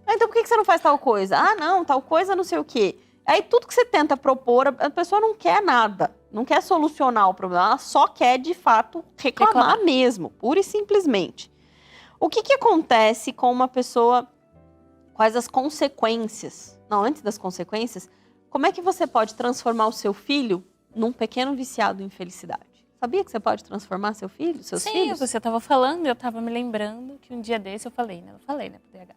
Ah, então por que você não faz tal coisa? Ah, não, tal coisa não sei o quê. Aí tudo que você tenta propor, a pessoa não quer nada. Não quer solucionar o problema, ela só quer, de fato, reclamar mesmo, pura e simplesmente. O que acontece com uma pessoa, quais as consequências? Não, antes das consequências, como é que você pode transformar o seu filho num pequeno viciado em felicidade? Sabia que você pode transformar seu filho, seus filhos? Sim, você estava falando, eu estava me lembrando que um dia desse eu falei, né, pro DH.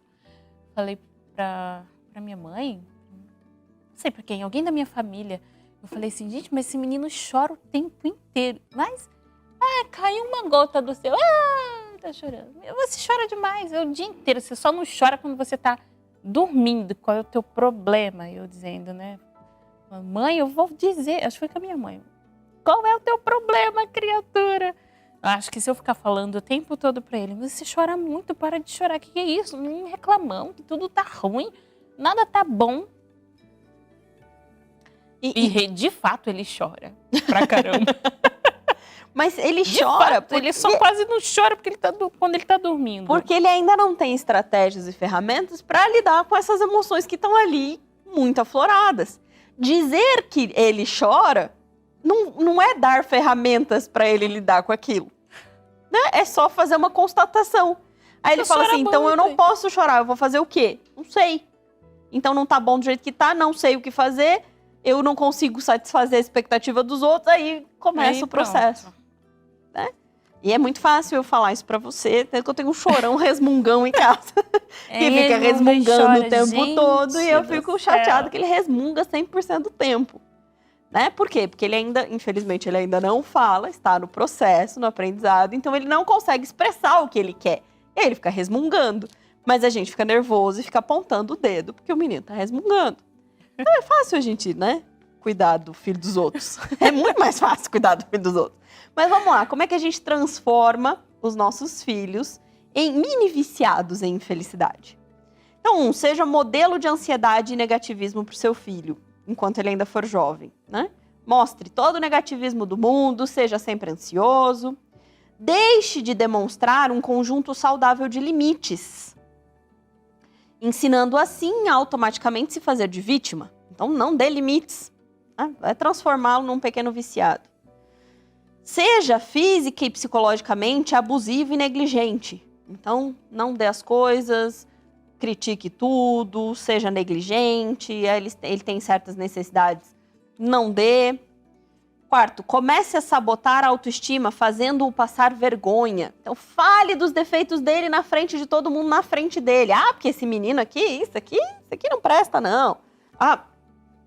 Falei pra minha mãe, não sei pra quem, alguém da minha família. Eu falei assim, gente, mas esse menino chora o tempo inteiro. Mas, caiu uma gota do céu. Tá chorando. Você chora demais, é o dia inteiro. Você só não chora quando você tá dormindo. Qual é o teu problema? Eu dizendo, né? Mãe, eu vou dizer, acho que foi com a minha mãe. Qual é o teu problema, criatura? Acho que se eu ficar falando o tempo todo pra ele, você chora muito, para de chorar. O que é isso? Não reclamão, que tudo tá ruim, nada tá bom. E de fato ele chora pra caramba. Mas ele chora. Fato, ele só quase não chora porque quando ele tá dormindo. Porque ele ainda não tem estratégias e ferramentas para lidar com essas emoções que estão ali muito afloradas. Dizer que ele chora não é dar ferramentas para ele lidar com aquilo. Né? É só fazer uma constatação. Aí ele fala assim, então eu não posso chorar, eu vou fazer o quê? Não sei. Então não tá bom do jeito que tá, não sei o que fazer, eu não consigo satisfazer a expectativa dos outros, aí começa o processo. Né? E é muito fácil eu falar isso pra você, até que eu tenho um chorão resmungão em casa. Que fica resmungando o tempo todo, e eu fico chateada que ele resmunga 100% do tempo. Né? Por quê? Porque ele ainda, infelizmente, ele ainda não fala, está no processo, no aprendizado, então ele não consegue expressar o que ele quer. E aí ele fica resmungando. Mas a gente fica nervoso e fica apontando o dedo, porque o menino tá resmungando. Então é fácil a gente, né, cuidar do filho dos outros. É muito mais fácil cuidar do filho dos outros. Mas vamos lá, como é que a gente transforma os nossos filhos em mini viciados em infelicidade? Então, seja modelo de ansiedade e negativismo para o seu filho, enquanto ele ainda for jovem, né? Mostre todo o negativismo do mundo, seja sempre ansioso. Deixe de demonstrar um conjunto saudável de limites, ensinando assim a automaticamente se fazer de vítima. Então, não dê limites, né? Vai transformá-lo num pequeno viciado. Seja física e psicologicamente abusivo e negligente. Então, não dê as coisas, critique tudo, seja negligente, ele tem certas necessidades, não dê. Quarto, comece a sabotar a autoestima, fazendo-o passar vergonha. Então, fale dos defeitos dele na frente de todo mundo, na frente dele. Ah, porque esse menino aqui, isso aqui não presta, não. Ah,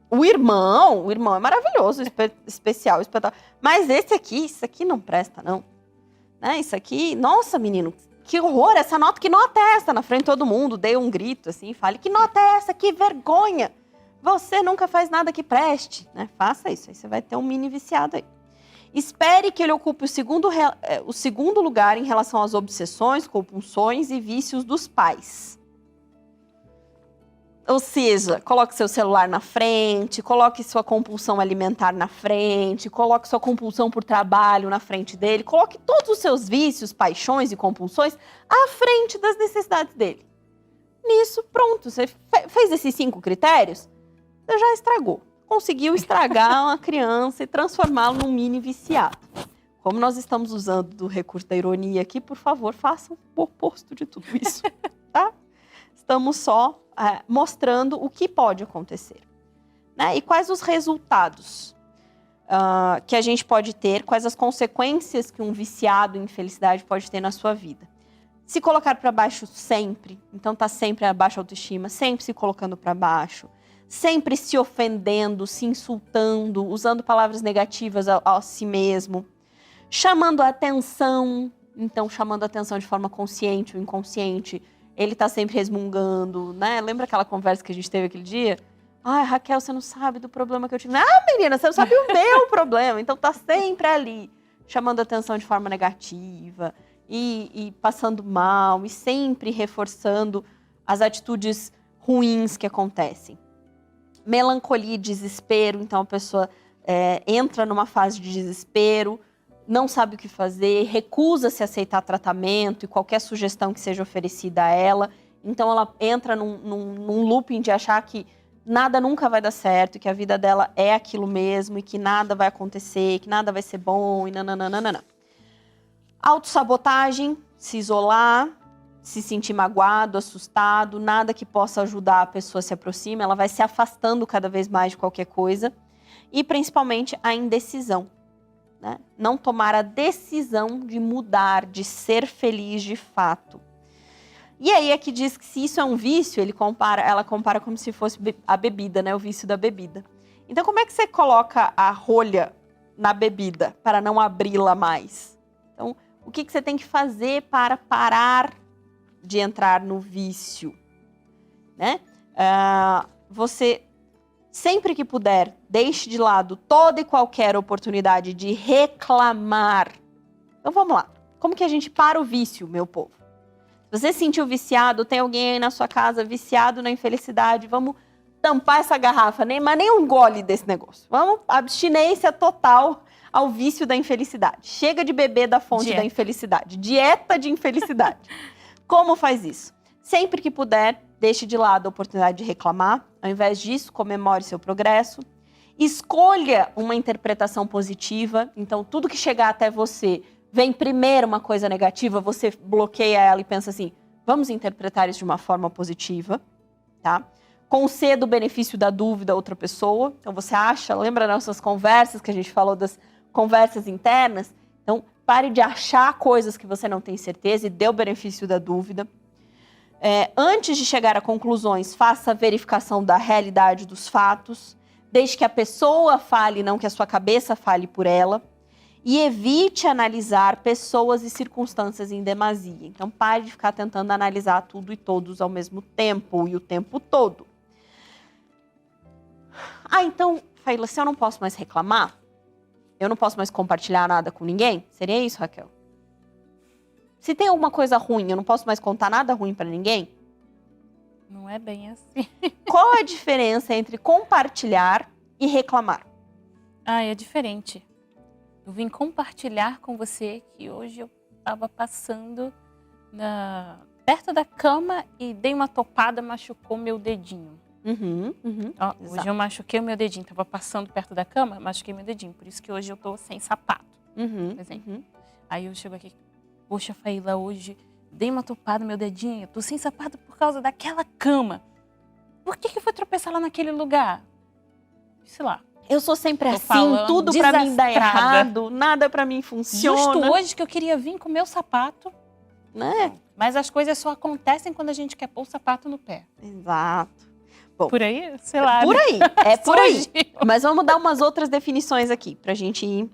o irmão é maravilhoso, especial, espetáculo. Mas isso aqui não presta, não. Né? Isso aqui, nossa, menino, que horror, essa nota, que nota é essa? Na frente de todo mundo, dê um grito assim, fale, que nota é essa? Que vergonha! Você nunca faz nada que preste, né? Faça isso, aí você vai ter um mini viciado aí. Espere que ele ocupe o segundo lugar em relação às obsessões, compulsões e vícios dos pais. Ou seja, coloque seu celular na frente, coloque sua compulsão alimentar na frente, coloque sua compulsão por trabalho na frente dele, coloque todos os seus vícios, paixões e compulsões à frente das necessidades dele. Nisso, pronto, você fez esses 5 critérios, você já estragou. Conseguiu estragar uma criança e transformá-lo num mini viciado. como nós estamos usando do recurso da ironia aqui, por favor, façam o oposto de tudo isso, tá? Estamos só mostrando o que pode acontecer, né? E quais os resultados que a gente pode ter, quais as consequências que um viciado em infelicidade pode ter na sua vida. Se colocar para baixo sempre, então tá sempre a baixa autoestima, sempre se colocando para baixo, sempre se ofendendo, se insultando, usando palavras negativas a si mesmo, chamando a atenção, então chamando a atenção de forma consciente ou inconsciente, ele tá sempre resmungando, né? Lembra aquela conversa que a gente teve aquele dia? Ai, Raquel, você não sabe do problema que eu tive. Ah, menina, você não sabe o meu problema. Então tá sempre ali, chamando a atenção de forma negativa e passando mal e sempre reforçando as atitudes ruins que acontecem. Melancolia e desespero, então a pessoa entra numa fase de desespero, não sabe o que fazer, recusa-se a aceitar tratamento e qualquer sugestão que seja oferecida a ela. Então ela entra num looping de achar que nada nunca vai dar certo, que a vida dela é aquilo mesmo e que nada vai acontecer, que nada vai ser bom e nananana. Autossabotagem, se isolar, se sentir magoado, assustado, nada que possa ajudar a pessoa a se aproximar, ela vai se afastando cada vez mais de qualquer coisa. E principalmente a indecisão, né? Não tomar a decisão de mudar, de ser feliz de fato. E aí aqui diz que se isso é um vício, ela compara como se fosse a bebida, né? O vício da bebida. Então como é que você coloca a rolha na bebida para não abri-la mais? Então o que você tem que fazer para parar de entrar no vício, né? Você, sempre que puder, deixe de lado toda e qualquer oportunidade de reclamar. Então vamos lá. Como que a gente para o vício, meu povo? Se você se sentiu viciado, tem alguém aí na sua casa viciado na infelicidade, vamos tampar essa garrafa, mas nem um gole desse negócio. Vamos, abstinência total ao vício da infelicidade. Chega de beber da fonte da infelicidade. Dieta de infelicidade. Como faz isso? Sempre que puder, deixe de lado a oportunidade de reclamar. Ao invés disso, comemore seu progresso. Escolha uma interpretação positiva. Então, tudo que chegar até você, vem primeiro uma coisa negativa, você bloqueia ela e pensa assim, vamos interpretar isso de uma forma positiva, tá? Conceda o benefício da dúvida a outra pessoa. Então, você lembra das nossas conversas, que a gente falou das conversas internas? Então, pare de achar coisas que você não tem certeza e dê o benefício da dúvida. Antes de chegar a conclusões, faça a verificação da realidade dos fatos. Deixe que a pessoa fale, não que a sua cabeça fale por ela. E evite analisar pessoas e circunstâncias em demasia. Então, pare de ficar tentando analisar tudo e todos ao mesmo tempo e o tempo todo. Então, Faíla, se eu não posso mais reclamar, eu não posso mais compartilhar nada com ninguém? Seria isso, Raquel? Se tem alguma coisa ruim, eu não posso mais contar nada ruim pra ninguém? Não é bem assim. Qual é a diferença entre compartilhar e reclamar? É diferente. Eu vim compartilhar com você que hoje eu estava passando perto da cama e dei uma topada, machucou meu dedinho. Hoje eu machuquei o meu dedinho, estava passando perto da cama, machuquei meu dedinho. Por isso que hoje eu tô sem sapato, por exemplo. Aí eu chego aqui, poxa, Faíla, hoje dei uma topada no meu dedinho, tô sem sapato por causa daquela cama. Por que eu fui tropeçar lá naquele lugar? Sei lá. Eu sou sempre assim, tudo pra mim dá errado, nada pra mim funciona. Justo hoje que eu queria vir com o meu sapato, né? Mas as coisas só acontecem quando a gente quer pôr o sapato no pé. Exato. Bom, por aí? Sei lá. Por aí, por aí. Mas vamos dar umas outras definições aqui, pra gente ir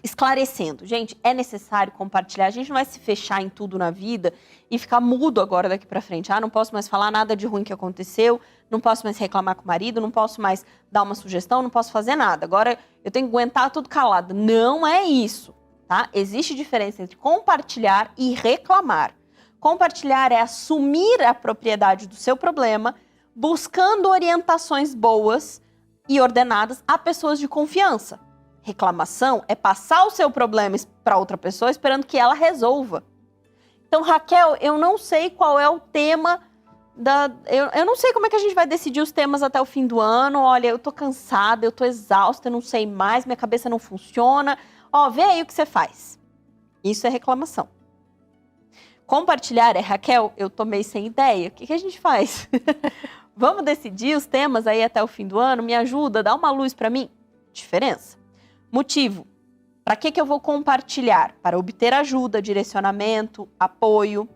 esclarecendo. Gente, é necessário compartilhar. A gente não vai se fechar em tudo na vida e ficar mudo agora daqui pra frente. Não posso mais falar nada de ruim que aconteceu, não posso mais reclamar com o marido, não posso mais dar uma sugestão, não posso fazer nada. Agora eu tenho que aguentar tudo calado. Não é isso, tá? Existe diferença entre compartilhar e reclamar. Compartilhar é assumir a propriedade do seu problema, buscando orientações boas e ordenadas a pessoas de confiança. Reclamação é passar o seu problema para outra pessoa esperando que ela resolva. Então, Raquel, eu não sei qual é o tema eu não sei como é que a gente vai decidir os temas até o fim do ano. Olha, eu tô cansada, eu tô exausta, eu não sei mais, minha cabeça não funciona. Ó, vê aí o que você faz. Isso é reclamação. Compartilhar é, Raquel, eu tô meio sem ideia. O que a gente faz? Vamos decidir os temas aí até o fim do ano? Me ajuda, dá uma luz para mim? Diferença. Motivo. Para que eu vou compartilhar? Para obter ajuda, direcionamento, apoio,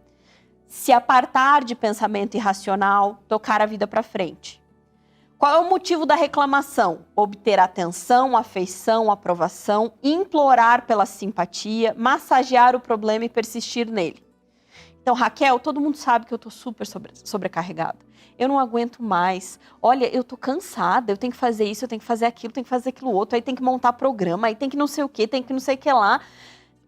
se apartar de pensamento irracional, tocar a vida para frente. Qual é o motivo da reclamação? Obter atenção, afeição, aprovação, implorar pela simpatia, massagear o problema e persistir nele. Então, Raquel, todo mundo sabe que eu tô super sobrecarregada. Eu não aguento mais. Olha, eu tô cansada, eu tenho que fazer isso, eu tenho que fazer aquilo, tenho que fazer aquilo outro, aí tem que montar programa, aí tem que não sei o quê, tem que não sei o que lá.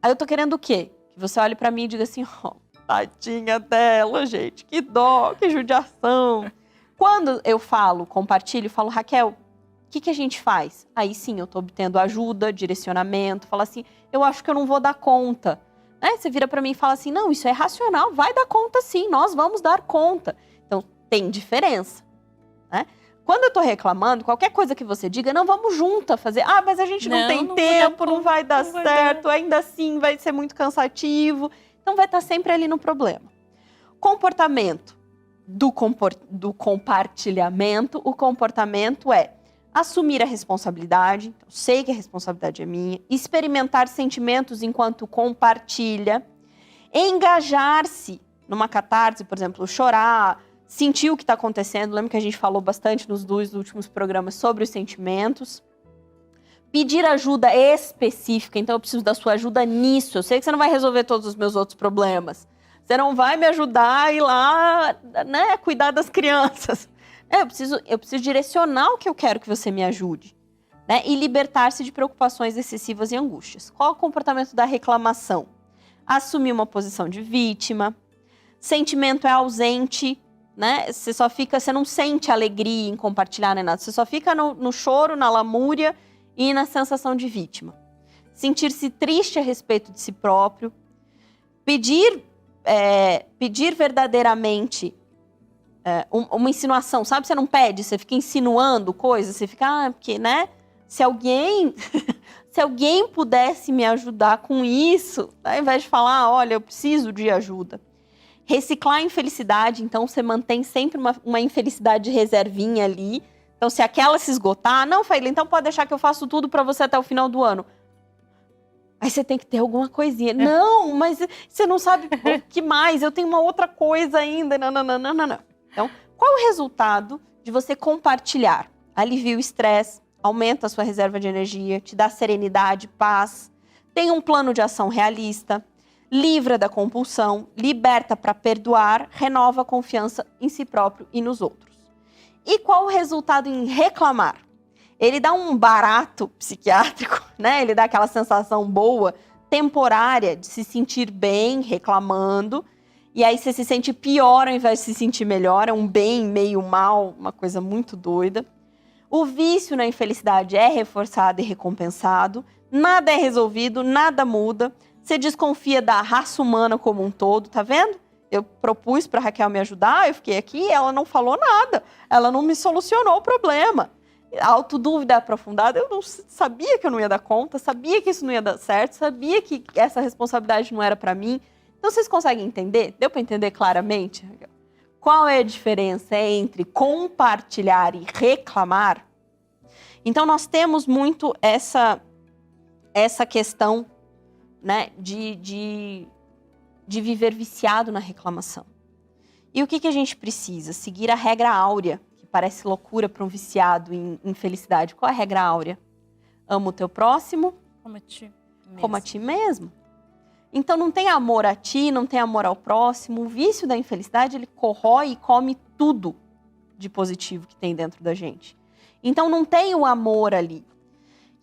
Aí eu tô querendo o quê? Que você olhe pra mim e diga assim, ó, tadinha dela, gente, que dó, que judiação. Quando eu falo, compartilho, falo, Raquel, o que a gente faz? Aí sim, eu tô obtendo ajuda, direcionamento, falo assim, eu acho que eu não vou dar conta. Você vira pra mim e fala assim, não, isso é racional, vai dar conta sim, nós vamos dar conta. Então, tem diferença, né? Quando eu tô reclamando, qualquer coisa que você diga, não, vamos junto fazer. Ah, mas a gente não tem tempo, não vai dar certo, ainda assim vai ser muito cansativo. Então, vai estar sempre ali no problema. Comportamento do compartilhamento, o comportamento é assumir a responsabilidade, então, sei que a responsabilidade é minha, experimentar sentimentos enquanto compartilha, engajar-se numa catarse, por exemplo, chorar, sentir o que está acontecendo. Lembra que a gente falou bastante nos 2 últimos programas sobre os sentimentos. Pedir ajuda específica, então eu preciso da sua ajuda nisso. Eu sei que você não vai resolver todos os meus outros problemas. Você não vai me ajudar a ir lá, né, cuidar das crianças. Eu preciso direcionar o que eu quero que você me ajude, né? E libertar-se de preocupações excessivas e angústias. Qual é o comportamento da reclamação? Assumir uma posição de vítima. Sentimento é ausente, né? Você não sente alegria em compartilhar nem nada. Você só fica no choro, na lamúria e na sensação de vítima. Sentir-se triste a respeito de si próprio. Pedir verdadeiramente uma insinuação, sabe? Você não pede, você fica insinuando coisas, você fica, porque, né? Se alguém pudesse me ajudar com isso, ao invés de falar, olha, eu preciso de ajuda. Reciclar a infelicidade, então você mantém sempre uma infelicidade de reservinha ali. Então, se aquela se esgotar, não, Faíla, então pode deixar que eu faço tudo para você até o final do ano. Aí você tem que ter alguma coisinha. Não, mas você não sabe o que mais, eu tenho uma outra coisa ainda. Não. Então, qual é o resultado de você compartilhar? Alivia o estresse, aumenta a sua reserva de energia, te dá serenidade, paz, tem um plano de ação realista, livra da compulsão, liberta para perdoar, renova a confiança em si próprio e nos outros. E qual o resultado em reclamar? Ele dá um barato psiquiátrico, né? Ele dá aquela sensação boa, temporária, de se sentir bem reclamando. E aí você se sente pior ao invés de se sentir melhor. É um bem meio mal, uma coisa muito doida. O vício na infelicidade é reforçado e recompensado. Nada é resolvido, nada muda. Você desconfia da raça humana como um todo, tá vendo? Eu propus para Raquel me ajudar, eu fiquei aqui, ela não falou nada. Ela não me solucionou o problema. Autodúvida aprofundada, eu não sabia que eu não ia dar conta, sabia que isso não ia dar certo, sabia que essa responsabilidade não era para mim. Então, vocês conseguem entender? Deu para entender claramente? Qual é a diferença entre compartilhar e reclamar? Então, nós temos muito essa questão, né, de viver viciado na reclamação. E o que a gente precisa? Seguir a regra áurea, que parece loucura para um viciado em infelicidade. Qual é a regra áurea? Ama o teu próximo como a ti mesmo. Então não tem amor a ti, não tem amor ao próximo. O vício da infelicidade, ele corrói e come tudo de positivo que tem dentro da gente. Então não tem o amor ali.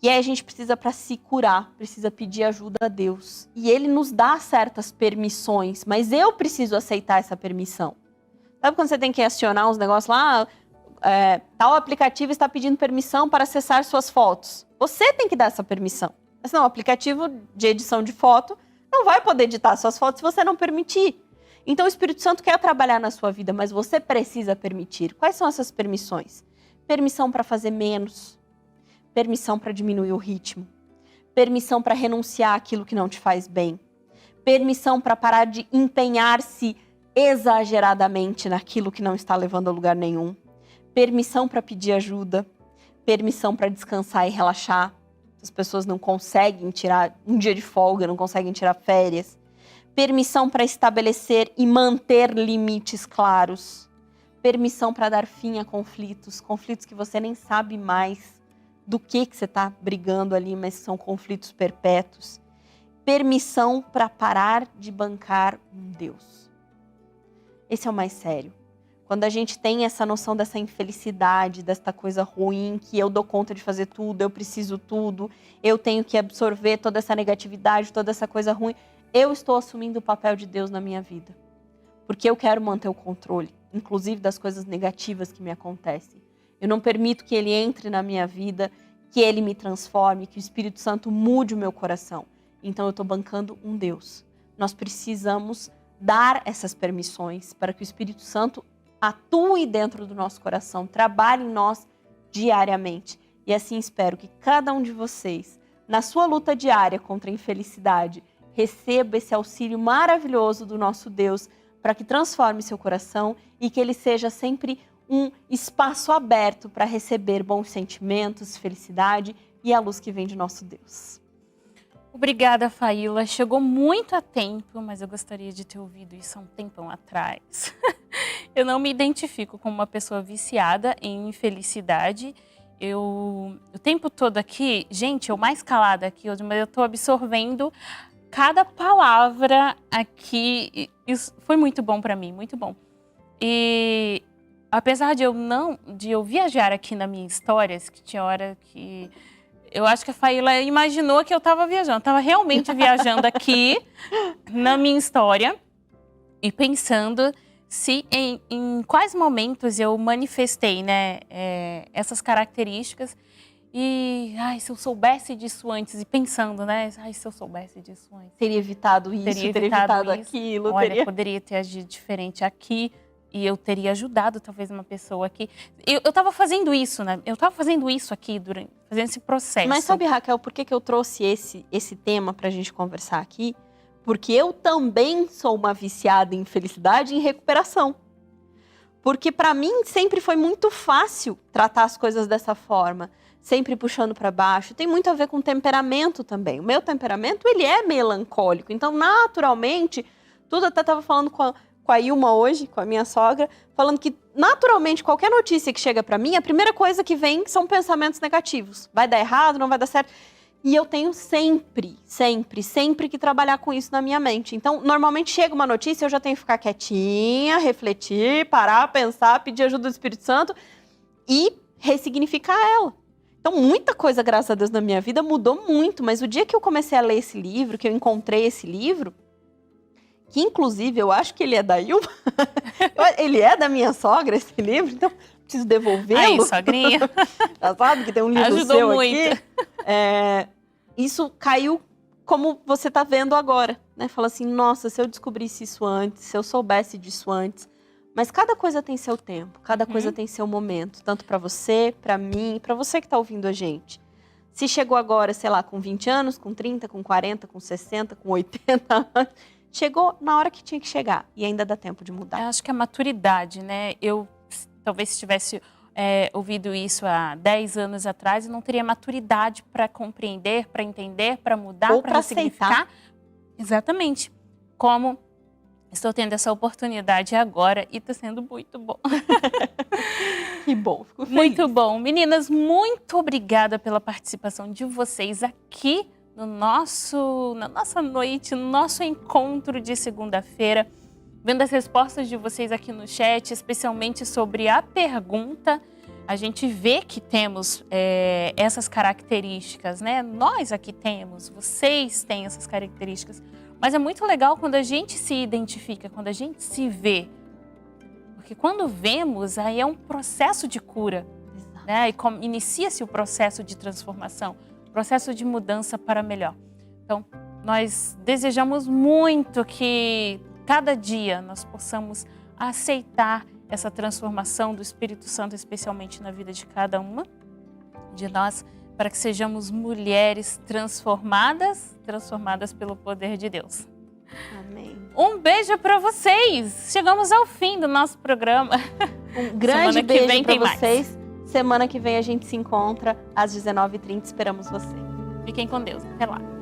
E aí a gente precisa, para se curar, precisa pedir ajuda a Deus. E Ele nos dá certas permissões, mas eu preciso aceitar essa permissão. Sabe quando você tem que acionar uns negócios lá? Tal aplicativo está pedindo permissão para acessar suas fotos. Você tem que dar essa permissão. Senão o aplicativo de edição de foto não vai poder editar suas fotos se você não permitir. Então o Espírito Santo quer trabalhar na sua vida, mas você precisa permitir. Quais são essas permissões? Permissão para fazer menos. Permissão para diminuir o ritmo. permissão para renunciar àquilo que não te faz bem, permissão para parar de empenhar-se exageradamente naquilo que não está levando a lugar nenhum, permissão para pedir ajuda, permissão para descansar e relaxar. As pessoas não conseguem tirar um dia de folga, não conseguem tirar férias. Permissão para estabelecer e manter limites claros. Permissão para dar fim a conflitos que você nem sabe mais do que você está brigando ali, mas são conflitos perpétuos. Permissão para parar de bancar um Deus. Esse é o mais sério. Quando a gente tem essa noção dessa infelicidade, desta coisa ruim, que eu dou conta de fazer tudo, eu preciso tudo, eu tenho que absorver toda essa negatividade, toda essa coisa ruim, eu estou assumindo o papel de Deus na minha vida. Porque eu quero manter o controle, inclusive das coisas negativas que me acontecem. Eu não permito que Ele entre na minha vida, que Ele me transforme, que o Espírito Santo mude o meu coração. Então eu estou bancando um Deus. Nós precisamos dar essas permissões para que o Espírito Santo atue dentro do nosso coração, trabalhe em nós diariamente. E assim espero que cada um de vocês, na sua luta diária contra a infelicidade, receba esse auxílio maravilhoso do nosso Deus para que transforme seu coração e que ele seja sempre um espaço aberto para receber bons sentimentos, felicidade e a luz que vem de nosso Deus. Obrigada, Faíla. Chegou muito a tempo, mas eu gostaria de ter ouvido isso há um tempão atrás. Eu não me identifico como uma pessoa viciada em infelicidade. O tempo todo aqui, gente, eu mais calada aqui hoje, mas eu estou absorvendo cada palavra aqui. Isso foi muito bom para mim, muito bom. E apesar de eu viajar aqui na minha história, que tinha hora que eu acho que a Faíla imaginou que eu estava viajando. Estava realmente viajando aqui na minha história e pensando se em quais momentos eu manifestei, né, essas características. E, se eu soubesse disso antes, e pensando, né, se eu soubesse disso antes. Teria evitado isso, teria evitado isso. Aquilo. Olha, poderia ter agido diferente aqui. E eu teria ajudado, talvez, uma pessoa aqui. Eu estava fazendo isso, né? Eu estava fazendo isso aqui, fazendo esse processo. Mas sabe, Raquel, por que eu trouxe esse tema para a gente conversar aqui? Porque eu também sou uma viciada em felicidade e em recuperação. Porque para mim sempre foi muito fácil tratar as coisas dessa forma. Sempre puxando para baixo. Tem muito a ver com temperamento também. O meu temperamento, ele é melancólico. Então, naturalmente, tudo até estava falando com a Ilma hoje, com a minha sogra, falando que, naturalmente, qualquer notícia que chega pra mim, a primeira coisa que vem são pensamentos negativos. Vai dar errado, não vai dar certo. E eu tenho sempre que trabalhar com isso na minha mente. Então, normalmente chega uma notícia, eu já tenho que ficar quietinha, refletir, parar, pensar, pedir ajuda do Espírito Santo e ressignificar ela. Então, muita coisa, graças a Deus, na minha vida mudou muito. Mas o dia que eu comecei a ler esse livro, que eu encontrei esse livro, que inclusive eu acho que ele é da Ilma, ele é da minha sogra, esse livro, então preciso devolvê-lo. Aí, sogrinha. Já sabe que tem um livro Ajudou seu muito. Aqui. Isso caiu como você está vendo agora, né? Fala assim, nossa, se eu descobrisse isso antes, se eu soubesse disso antes. Mas cada coisa tem seu tempo, cada coisa tem seu momento, tanto para você, para mim, para você que está ouvindo a gente. Se chegou agora, sei lá, com 20 anos, com 30, com 40, com 60, com 80 anos, chegou na hora que tinha que chegar e ainda dá tempo de mudar. Eu acho que a maturidade, né? Eu talvez se tivesse ouvido isso há 10 anos atrás, eu não teria maturidade para compreender, para entender, para mudar, ou para aceitar. Exatamente. Como estou tendo essa oportunidade agora e está sendo muito bom. Que bom, fico feliz. Muito bom. Meninas, muito obrigada pela participação de vocês aqui na nossa noite, no nosso encontro de segunda-feira, vendo as respostas de vocês aqui no chat, especialmente sobre a pergunta. A gente vê que temos essas características, né? Nós aqui temos, vocês têm essas características. Mas é muito legal quando a gente se identifica, quando a gente se vê. Porque quando vemos, aí é um processo de cura, né? E inicia-se o processo de transformação, processo de mudança para melhor. Então, nós desejamos muito que cada dia nós possamos aceitar essa transformação do Espírito Santo, especialmente na vida de cada uma de nós, para que sejamos mulheres transformadas pelo poder de Deus. Amém. Um beijo para vocês. Chegamos ao fim do nosso programa. Um grande Semana que beijo vem para tem mais. vocês. Semana que vem a gente se encontra às 19h30. Esperamos você. Fiquem com Deus. Até lá.